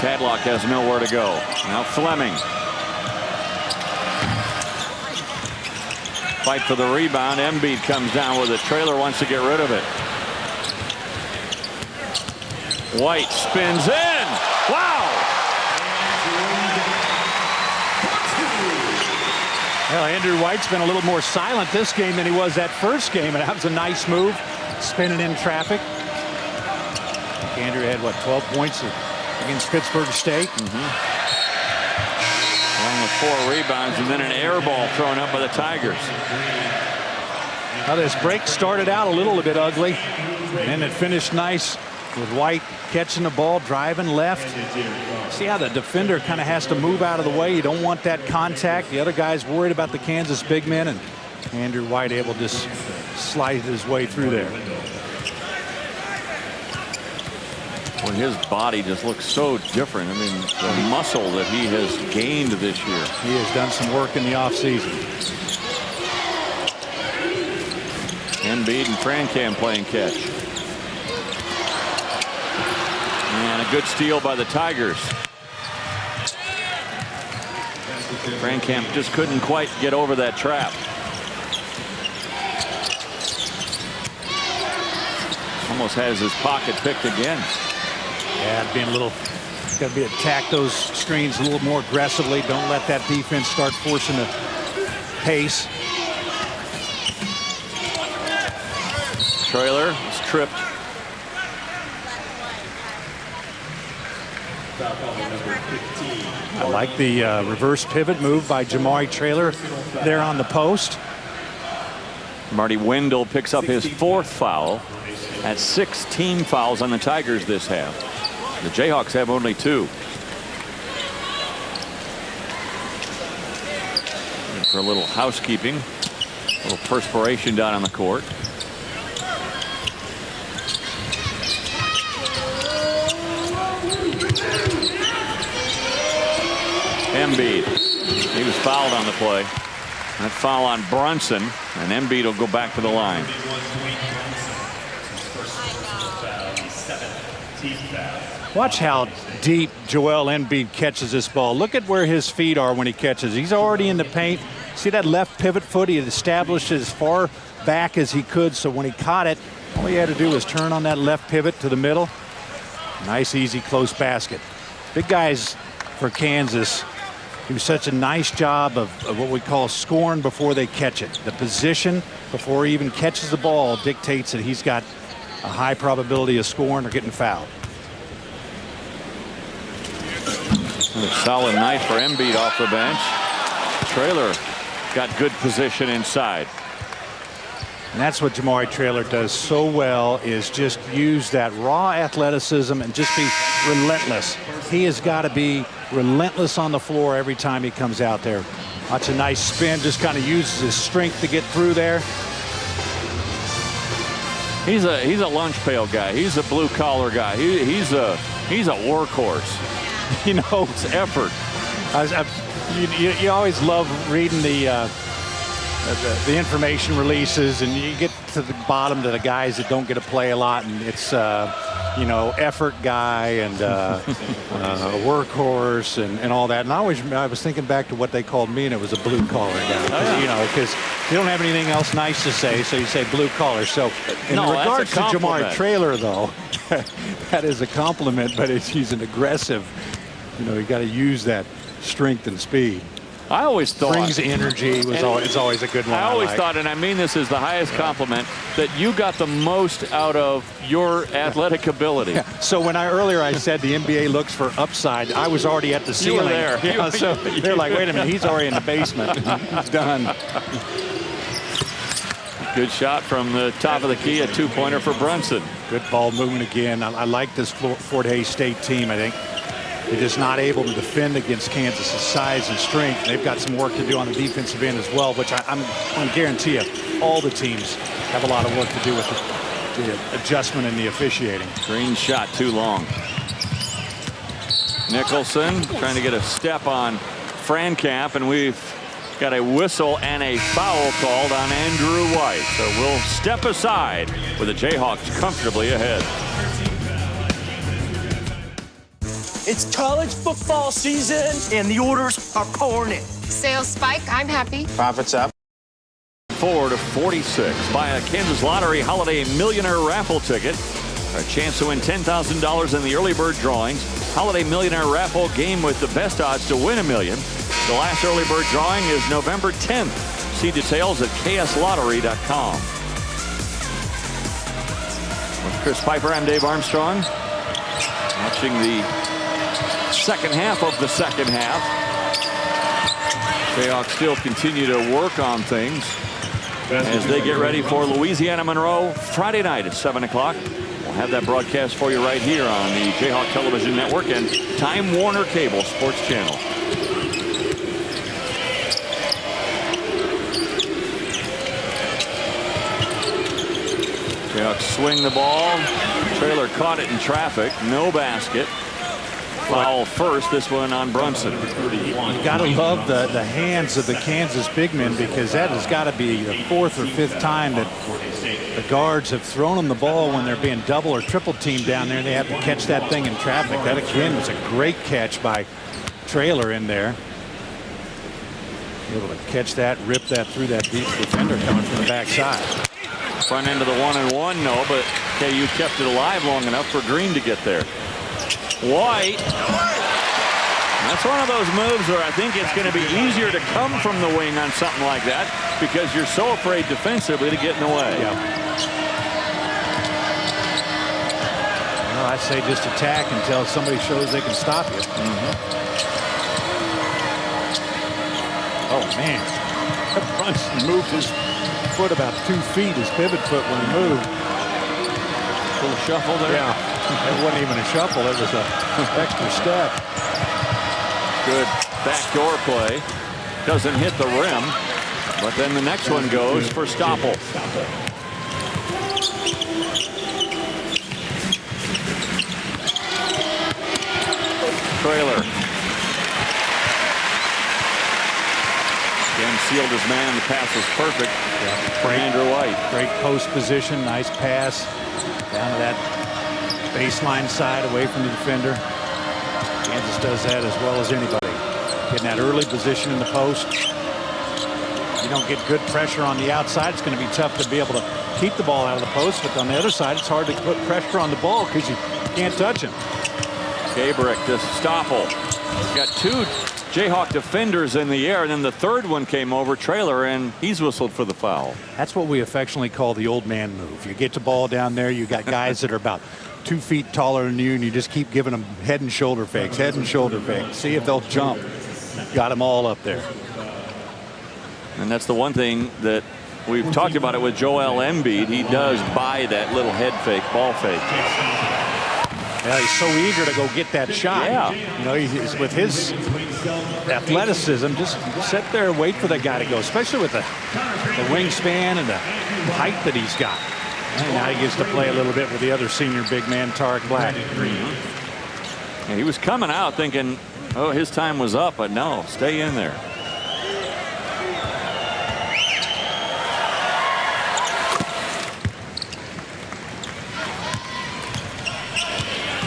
Tadlock has nowhere to go. Now Fleming. Fight for the rebound. Embiid comes down with it. Traylor wants to get rid of it. White spins in. Wow. Well, Andrew White's been a little more silent this game than he was that first game, and that was a nice move, spinning in traffic. Andrew had, what, 12 points against Pittsburgh State? Along with 4 rebounds and then an air ball thrown up by the Tigers. Now this break started out a little bit ugly, and then it finished nice with White catching the ball, driving left. See how the defender kind of has to move out of the way. You don't want that contact. The other guy's worried about the Kansas big men, and Andrew White able to just slide his way through there. Well, his body just looks so different. I mean, the muscle that he has gained this year. He has done some work in the offseason. Embiid and Frankamp playing catch. And a good steal by the Tigers. Frankamp just couldn't quite get over that trap. Almost has his pocket picked again. Yeah, being a little, got to be attack those screens a little more aggressively. Don't let that defense start forcing the pace. Trailer is tripped. I like the reverse pivot move by Jamari Traylor there on the post. Marty Wendell picks up his 4th foul. That's 16 fouls on the Tigers this half. The Jayhawks have only 2. And for a little housekeeping, a little perspiration down on the court. Embiid. He was fouled on the play. That foul on Brunson, and Embiid will go back to the line. Watch how deep Joel Embiid catches this ball. Look at where his feet are when he catches. He's already in the paint. See that left pivot foot? He had established it as far back as he could, so when he caught it, all he had to do was turn on that left pivot to the middle. Nice, easy, close basket. Big guys for Kansas do such a nice job of what we call scoring before they catch it. The position before he even catches the ball dictates that he's got a high probability of scoring or getting fouled. A solid night for Embiid off the bench. Traylor got good position inside. And that's what Jamari Traylor does so well, is just use that raw athleticism and just be relentless. He has got to be relentless on the floor every time he comes out there. Watch a nice spin, just kind of uses his strength to get through there. He's a lunch pail guy. He's a blue collar guy. He's a workhorse. You know, it's effort. You always love reading the information releases, and you get to the bottom to the guys that don't get to play a lot, and it's you know, effort guy and workhorse and all that. And I was thinking back to what they called me, and it was a blue collar guy. You know, because you don't have anything else nice to say, so you say blue collar. So in regards to Jamari Traylor, though, that is a compliment, but he's an aggressive. You know, you got to use that strength and speed. I always thought brings energy. It's always a good one. I always thought, and I mean this is the highest compliment, that you got the most out of your athletic ability. Yeah. So when earlier I said the NBA looks for upside, I was already at the ceiling. You were there. Yeah, so they're like, wait a minute, he's already in the basement. He's done. Good shot from the top of the key, a 2-pointer for Brunson. Good ball movement again. I like this Fort Hays State team. I think they're just not able to defend against Kansas' size and strength. They've got some work to do on the defensive end as well, which I'm guarantee you all the teams have a lot of work to do with the adjustment in the officiating. Green shot too long. Nicholson trying to get a step on Frankamp, and we've got a whistle and a foul called on Andrew White. So we'll step aside with the Jayhawks comfortably ahead. It's college football season, and the orders are pouring in. Sales spike, I'm happy. Profits up. 4 to 46. Buy a Kansas Lottery Holiday Millionaire raffle ticket. A chance to win $10,000 in the early bird drawings. Holiday Millionaire raffle game with the best odds to win $1 million. The last early bird drawing is November 10th. See details at kslottery.com. With Chris Piper, I'm Dave Armstrong. Watching the second half of the second half. Jayhawks still continue to work on things as they get ready for Louisiana Monroe Friday night at 7 o'clock. We'll have that broadcast for you right here on the Jayhawk Television Network and Time Warner Cable Sports Channel. Jayhawks swing the ball. Traylor caught it in traffic. No basket. Foul first. This one on Brunson. You got to love the hands of the Kansas big men, because that has got to be the 4th or 5th time that the guards have thrown them the ball when they're being double or triple teamed down there. They have to catch that thing in traffic. That again was a great catch by Traylor in there. Able to catch that, rip that through that deep defender coming from the backside. Front end of the 1-and-1, no, but KU kept it alive long enough for Green to get there. White. That's one of those moves where I think it's going to be easier to come from the wing on something like that, because you're so afraid defensively to get in the way. Yep. Well, I say just attack until somebody shows they can stop you. Oh, man. Brunson moved his foot about 2 feet, his pivot foot, when he moved. Little shuffle there. Yeah. It wasn't even a shuffle. It was an extra step. Good backdoor play. Doesn't hit the rim. But then the next one goes for Stoppel. Traylor. Again, sealed his man. The pass was perfect for Andrew White. Great post position. Nice pass down to that baseline side away from the defender. Kansas does that as well as anybody. Getting that early position in the post. You don't get good pressure on the outside, it's going to be tough to be able to keep the ball out of the post. But on the other side, it's hard to put pressure on the ball because you can't touch him. Gabrick to Stoppel. He's got 2 Jayhawk defenders in the air, and then the third one came over Traylor, and he's whistled for the foul. That's what we affectionately call the old man move. You get the ball down there, you got guys that are about 2 feet taller than you, and you just keep giving them head and shoulder fakes, head and shoulder fakes. See if they'll jump. Got them all up there. And that's the one thing that we've talked about it with Joel Embiid. He does buy that little head fake, ball fake. Yeah, he's so eager to go get that shot. Yeah. You know, he's with his athleticism, just sit there and wait for that guy to go, especially with the wingspan and the height that he's got. And now he gets to play a little bit with the other senior big man, Tarek Black. And he was coming out thinking, oh, his time was up, but no, stay in there.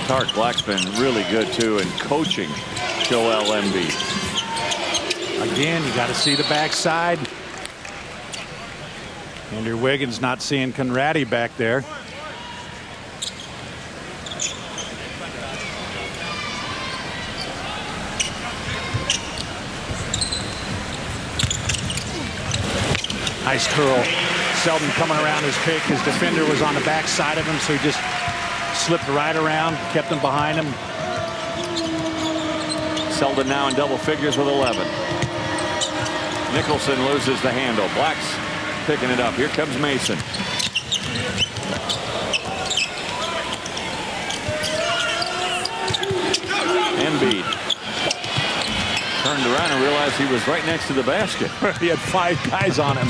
Tarek Black's been really good too in coaching Joel Embiid. Again, you got to see the backside. Andrew Wiggins not seeing Conradi back there. Nice curl. Selden coming around his pick. His defender was on the backside of him, so he just slipped right around, kept him behind him. Selden now in double figures with 11. Nicholson loses the handle. Black's picking it up. Here comes Mason. Embiid turned around and realized he was right next to the basket. He had 5 guys on him.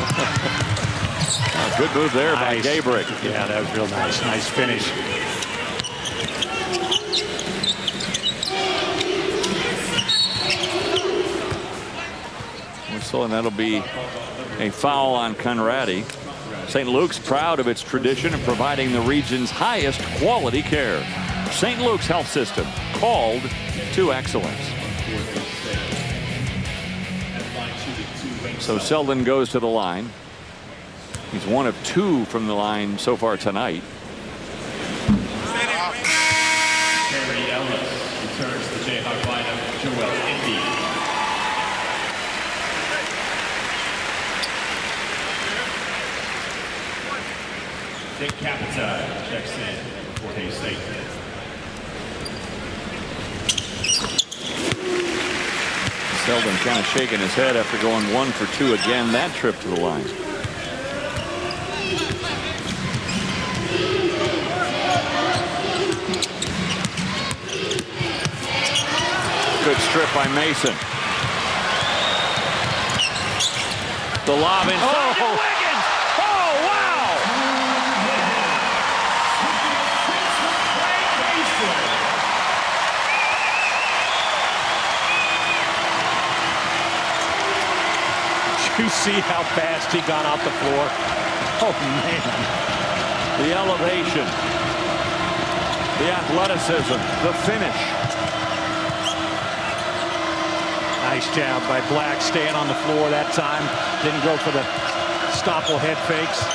Good move there by Gabrick. Yeah, that was real nice. Nice finish. So, and that'll be a foul on Conradi. St. Luke's proud of its tradition of providing the region's highest quality care. St. Luke's Health System, called to excellence. So Selden goes to the line. He's 1 of 2 from the line so far tonight. Terry Ellis returns the Jayhawk lineup. Joel Embiid. Nick Capita checks in for Hays State. Selden kind of shaking his head after going 1 for 2 again that trip to the line. Good strip by Mason. The lob inside. Oh, Wiggins! Oh, wow! you see how fast he got off the floor? Oh, man. The elevation, the athleticism, the finish. Nice job by Black staying on the floor that time. Didn't go for the Stoppel head fakes.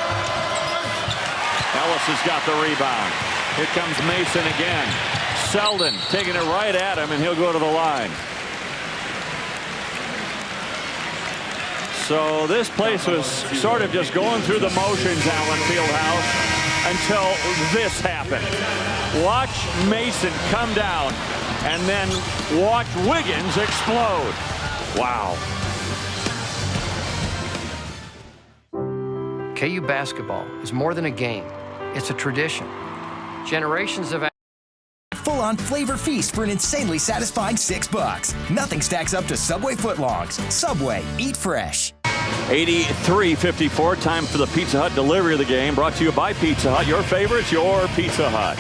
Ellis has got the rebound. Here comes Mason again. Selden taking it right at him, and he'll go to the line. So this place was sort of just going through the motions, Allen Fieldhouse, until this happened. Watch Mason come down, and then watch Wiggins explode. Wow. KU basketball is more than a game. It's a tradition. Generations of full-on flavor feast for an insanely satisfying $6. Nothing stacks up to Subway footlongs. Subway, eat fresh. 83-54, time for the Pizza Hut delivery of the game, brought to you by Pizza Hut. Your favorites, your Pizza Hut.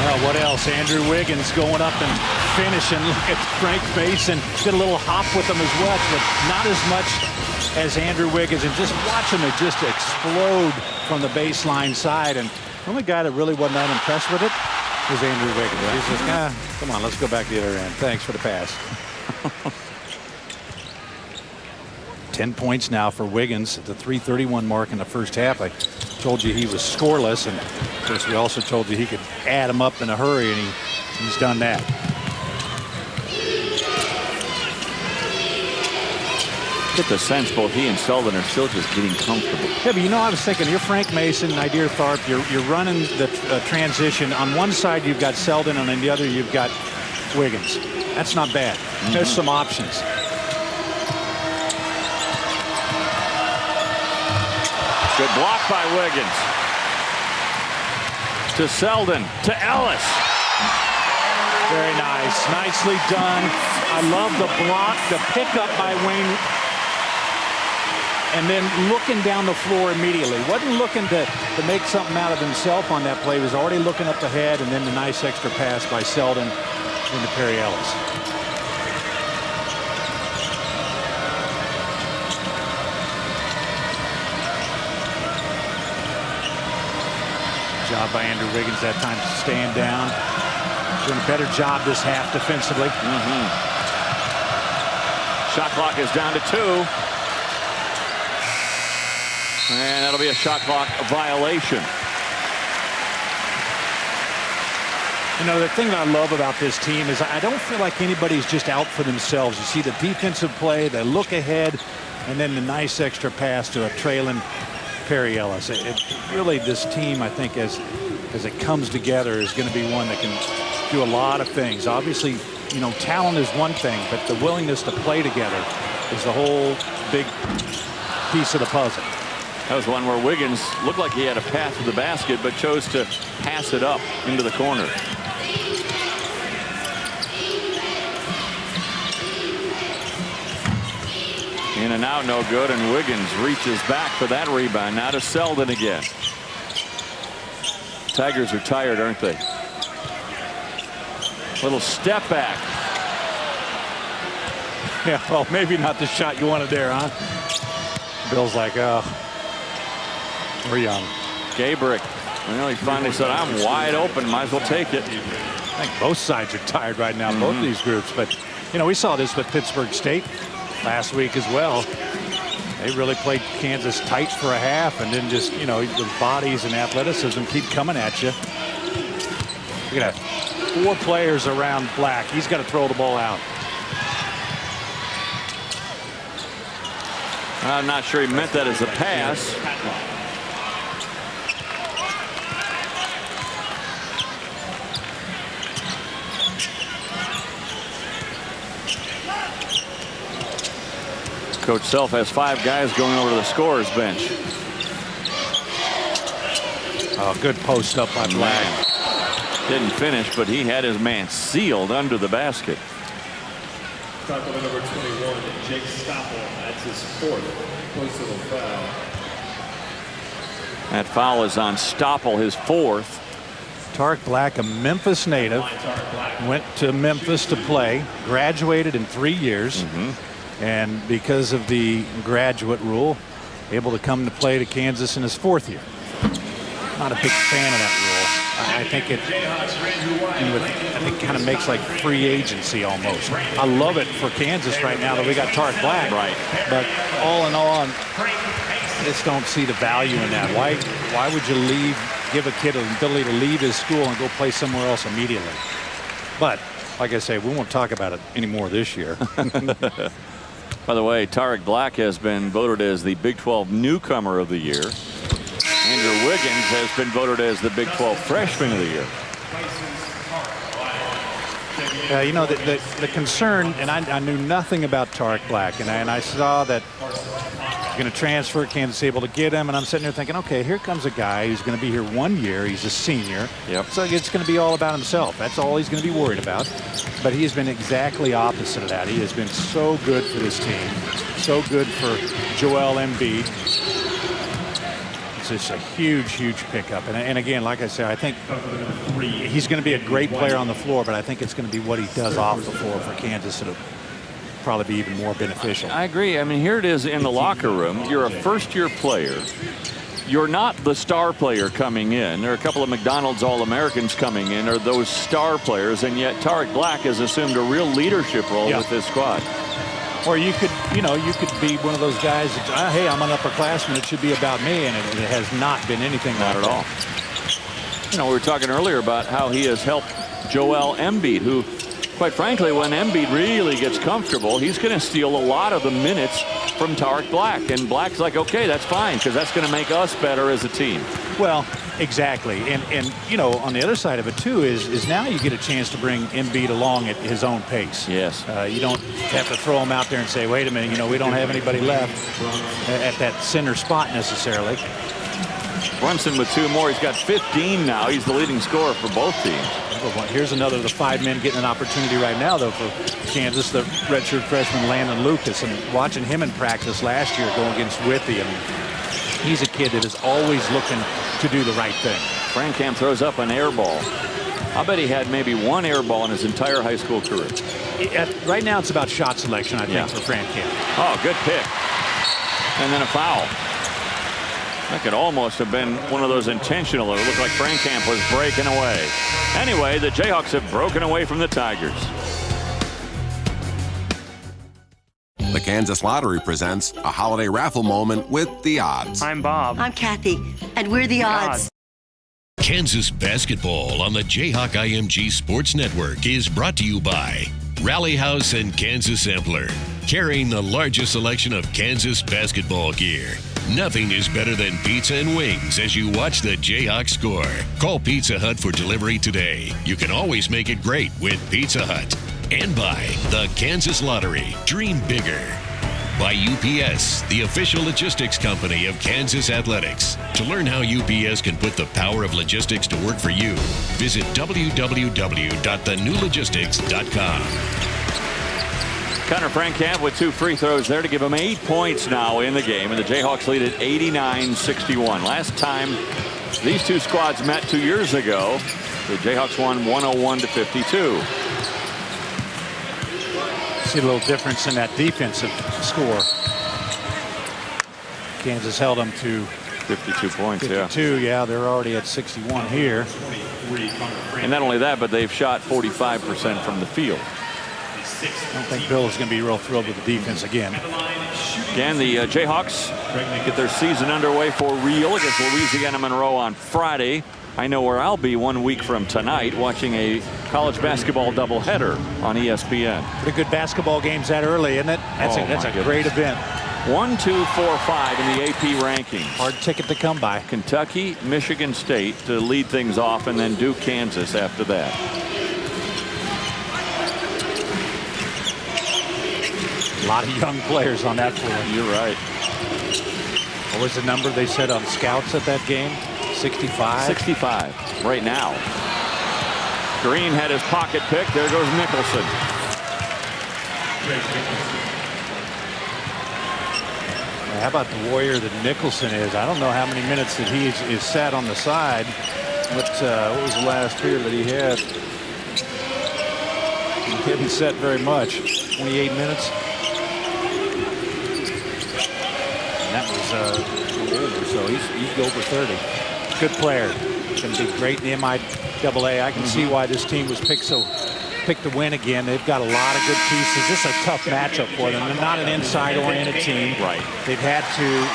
Well, what else? Andrew Wiggins going up and finishing. Look at Frank Mason. Did a little hop with him as well, but not as much as Andrew Wiggins. And just watching it just explode from the baseline side. And the only guy that really wasn't that impressed with it was Andrew Wiggins. He says, come on, let's go back to the other end. Thanks for the pass. 10 points now for Wiggins at the 3:31 mark in the first half. I told you he was scoreless, and of course we also told you he could add them up in a hurry, and he's done that. Get the sense both he and Selden are still just getting comfortable. Yeah, but I was thinking, you're Frank Mason, Nydir Tharp, you're running the transition. On one side you've got Selden, and on the other you've got Wiggins. That's not bad. There's some options. Good block by Wiggins. To Selden, to Ellis. Very nice. Nicely done. I love the block, the pickup by Wayne. And then looking down the floor immediately. Wasn't looking to make something out of himself on that play. He was already looking up ahead, and then the nice extra pass by Selden into Perry Ellis. Job by Andrew Wiggins that time staying down. Doing a better job this half defensively. Shot clock is down to 2. And that'll be a shot clock violation. The thing that I love about this team is I don't feel like anybody's just out for themselves. You see the defensive play, they look ahead, and then the nice extra pass to a trailing Perry Ellis. It really, this team, I think, as it comes together, is going to be one that can do a lot of things. Obviously, talent is one thing, but the willingness to play together is the whole big piece of the puzzle. That was one where Wiggins looked like he had a path to the basket, but chose to pass it up into the corner. In and out, no good, and Wiggins reaches back for that rebound. Now to Selden again. Tigers are tired, aren't they? Little step back. Yeah, well, maybe not the shot you wanted there, huh? Bill's like, oh, we're young. Gabrick. Well, he finally said, I'm wide open. Might as well take it. I think both sides are tired right now, both these groups. But, we saw this with Pittsburgh State last week as well. They really played Kansas tight for a half, and then just, the bodies and athleticism keep coming at you. Look at that. 4 players around Black. He's got to throw the ball out. I'm not sure he meant that as a pass. Coach Self has 5 guys going over to the scorer's bench. Oh, good post up by Black. Didn't finish, but he had his man sealed under the basket. Tackle number 21, Jake Stoppel. That's his 4th personal foul. That foul is on Stoppel, his 4th. Tarek Black, a Memphis native, went to Memphis to play, graduated in 3 years. And because of the graduate rule, able to come to play to Kansas in his 4th year. Not a big fan of that rule. I think it kind of makes like free agency almost. I love it for Kansas right now that we got Tarek Black. Right. But all in all, I just don't see the value in that. Why would you give a kid an ability to leave his school and go play somewhere else immediately? But like I say, we won't talk about it anymore this year. By the way, Tarek Black has been voted as the Big 12 Newcomer of the Year. Andrew Wiggins has been voted as the Big 12 Freshman of the Year. You know, the concern, and I knew nothing about Tarek Black, and I saw that he's going to transfer, Kansas able to get him, and I'm sitting there thinking, okay, here comes a guy who's going to be here 1 year. He's a senior. Yep. So it's going to be all about himself. That's all he's going to be worried about. But he has been exactly opposite of that. He has been so good for this team, so good for Joel Embiid. It's just a huge pickup. And again, like I said, I think he's going to be a great player on the floor, but I think it's going to be what he does off the floor for Kansas that'll probably be even more beneficial. I agree. I mean, here it is in the locker room. You're a first-year player. You're not the star player coming in. There are a couple of McDonald's All-Americans coming in, or those star players, and yet Tarek Black has assumed a real leadership role with this squad. Or you could be one of those guys that, hey, I'm an upperclassman, it should be about me, and it has not been anything not like at all. You know, we were talking earlier about how he has helped Joel Embiid, who, quite frankly, when Embiid really gets comfortable, he's going to steal a lot of the minutes from Tarek Black. And Black's like, okay, that's fine, because that's going to make us better as a team. Well, exactly. And you know, on the other side of it, too, is now you get a chance to bring Embiid along at his own pace. Yes. You don't have to throw him out there and say, wait a minute, you know, we don't have anybody left at that center spot necessarily. Brunson with 2 more. He's got 15 now. He's the leading scorer for both teams. Here's another of the 5 men getting an opportunity right now, though, for Kansas, the redshirt freshman Landon Lucas. And watching him in practice last year going against Withey, he's a kid that is always looking to do the right thing. Frankamp throws up an air ball. I bet he had maybe 1 air ball in his entire high school career. Right now it's about shot selection, I think, for Frankamp. Oh, good pick. And then a foul. That could almost have been one of those intentional. It looked like Frankamp was breaking away. Anyway, the Jayhawks have broken away from the Tigers. The Kansas Lottery presents a holiday raffle moment with The Odds. I'm Bob. I'm Kathy, and we're The Odds. Kansas Basketball on the Jayhawk IMG Sports Network is brought to you by Rally House and Kansas Sampler, carrying the largest selection of Kansas basketball gear. Nothing is better than pizza and wings as you watch the Jayhawks score. Call Pizza Hut for delivery today. You can always make it great with Pizza Hut. And by the Kansas Lottery. Dream bigger. By UPS, the official logistics company of Kansas Athletics. To learn how UPS can put the power of logistics to work for you, visit www.thenewlogistics.com. Connor Frankamp with 2 free throws there to give him 8 points now in the game, and the Jayhawks lead at 89-61. Last time these 2 squads met 2 years ago, the Jayhawks won 101-52. See a little difference in that defensive score. Kansas held them to 52 points. 52, yeah, they're already at 61 here. And not only that, but they've shot 45% from the field. I don't think Bill is going to be real thrilled with the defense again. Again, the Jayhawks get their season underway for real against Louisiana Monroe on Friday. I know where I'll be 1 week from tonight, watching a college basketball doubleheader on ESPN. Pretty good basketball games that early, isn't it? That's a great event. 1, 2, 4, 5 in the AP rankings. Hard ticket to come by. Kentucky, Michigan State to lead things off, and then Duke, Kansas after that. A lot of young players on that floor. You're right. What was the number they said on scouts at that game? 65? 65 right now. Green had his pocket pick. There goes Nicholson. How about the warrior that Nicholson is? I don't know how many minutes that he is sat on the side. What was the last period that he had? He didn't set very much. 28 minutes. older, so he's over 30. Good player. Going to be great in the MIAA. I can see why this team was picked to win again. They've got a lot of good pieces. This is a tough matchup for them. They're not an inside-oriented team. Right. They've had to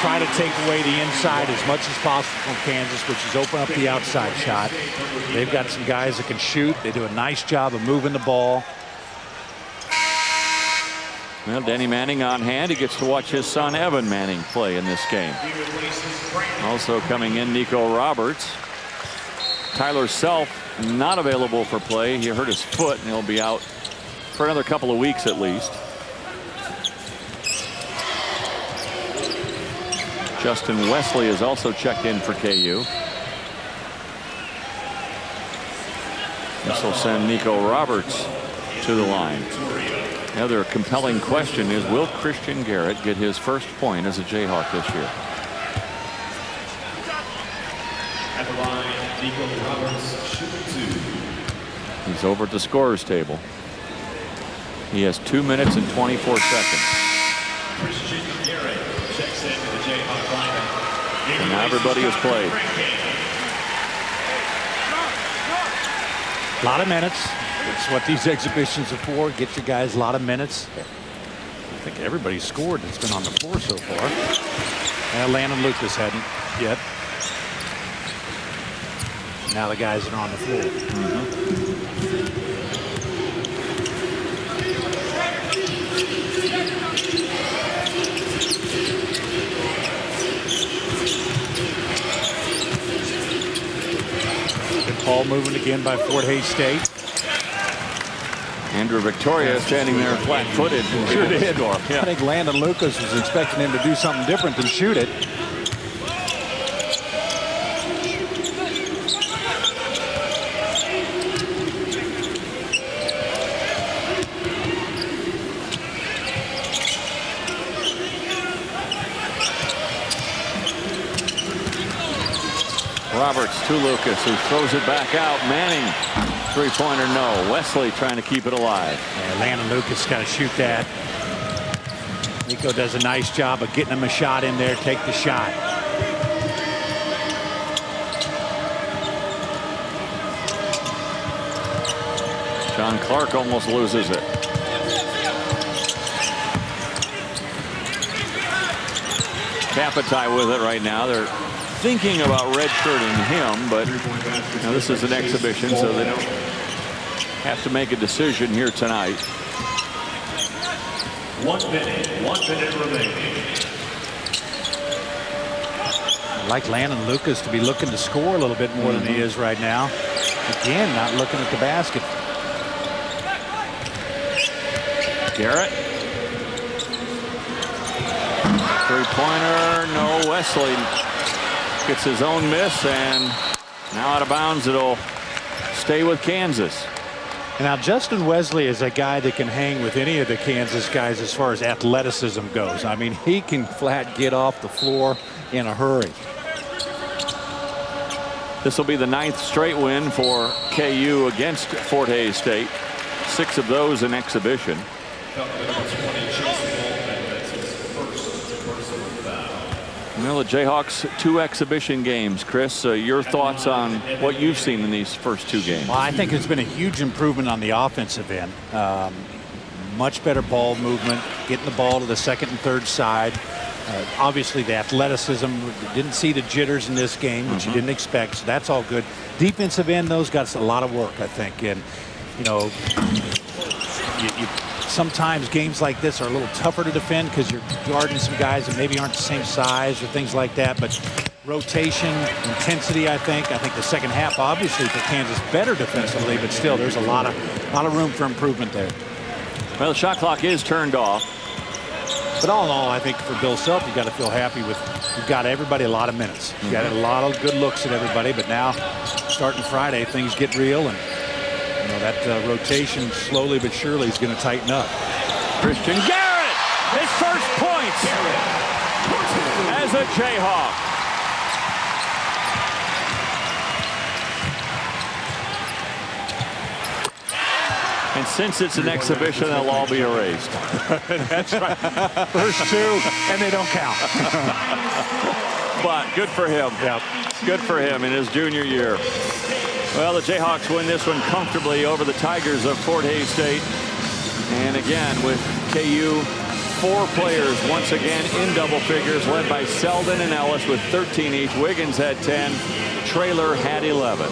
try to take away the inside as much as possible from Kansas, which is open up the outside shot. They've got some guys that can shoot. They do a nice job of moving the ball. Well, Danny Manning on hand. He gets to watch his son Evan Manning play in this game. Also coming in, Nico Roberts. Tyler Self not available for play. He hurt his foot and he'll be out for another couple of weeks at least. Justin Wesley is also checked in for KU. This will send Nico Roberts to the line. The other compelling question is, will Christian Garrett get his first point as a Jayhawk this year? At the line, Nico Roberts, shooting 2. He's over at the scorer's table. He has 2 minutes and 24 seconds. Christian Garrett checks into the Jayhawk lineup. And now everybody has played. A lot of minutes. That's what these exhibitions are for. Get your guys a lot of minutes. I think everybody's scored that's been on the floor so far. And Landon Lucas hadn't yet. Now the guys are on the floor. Good ball moving again by Fort Hays State. Andrew Victoria standing there flat-footed. Sure did. Yeah. I think Landon Lucas was expecting him to do something different than shoot it. Roberts to Lucas, who throws it back out. Manning, three-pointer, no. Wesley trying to keep it alive. Yeah, Landon Lucas got to shoot that. Nico does a nice job of getting him a shot in there. Take the shot. John Clark almost loses it. Capitite with it right now. They're thinking about redshirting him, but this is an exhibition, so they don't have to make a decision here tonight. 1 minute remaining. I'd like Landon Lucas to be looking to score a little bit more than he is right now. Again, not looking at the basket. Garrett. Three-pointer, no. Wesley gets his own miss, and now out of bounds. It'll stay with Kansas. And now Justin Wesley is a guy that can hang with any of the Kansas guys as far as athleticism goes. I mean, he can flat get off the floor in a hurry. This will be the 9th straight win for KU against Fort Hays State. 6 of those in exhibition. Well, the Jayhawks 2 exhibition games. Chris, your thoughts on what you've seen in these first 2 games? Well, I think it's been a huge improvement on the offensive end. Much better ball movement, getting the ball to the second and third side. Obviously, the athleticism, didn't see the jitters in this game, which you didn't expect, so that's all good. Defensive end, those got a lot of work, I think. And, you know, sometimes games like this are a little tougher to defend because you're guarding some guys that maybe aren't the same size or things like that. But rotation, intensity, I think the second half, obviously, for Kansas better defensively, but still there's a lot of room for improvement there. Well, the shot clock is turned off. But all in all, I think for Bill Self, you've got to feel happy with, you've got everybody a lot of minutes. You've got a lot of good looks at everybody, but now starting Friday, things get real, and you know that rotation slowly but surely is going to tighten up. Christian Garrett, his first points as a Jayhawk. And since it's an exhibition, they'll all be erased. That's right. First two, and they don't count. But good for him. Yep. Good for him in his junior year. Well, the Jayhawks win this one comfortably over the Tigers of Fort Hays State. And again, with KU, 4 players once again in double figures, led by Selden and Ellis with 13 each. Wiggins had 10. Traylor had 11.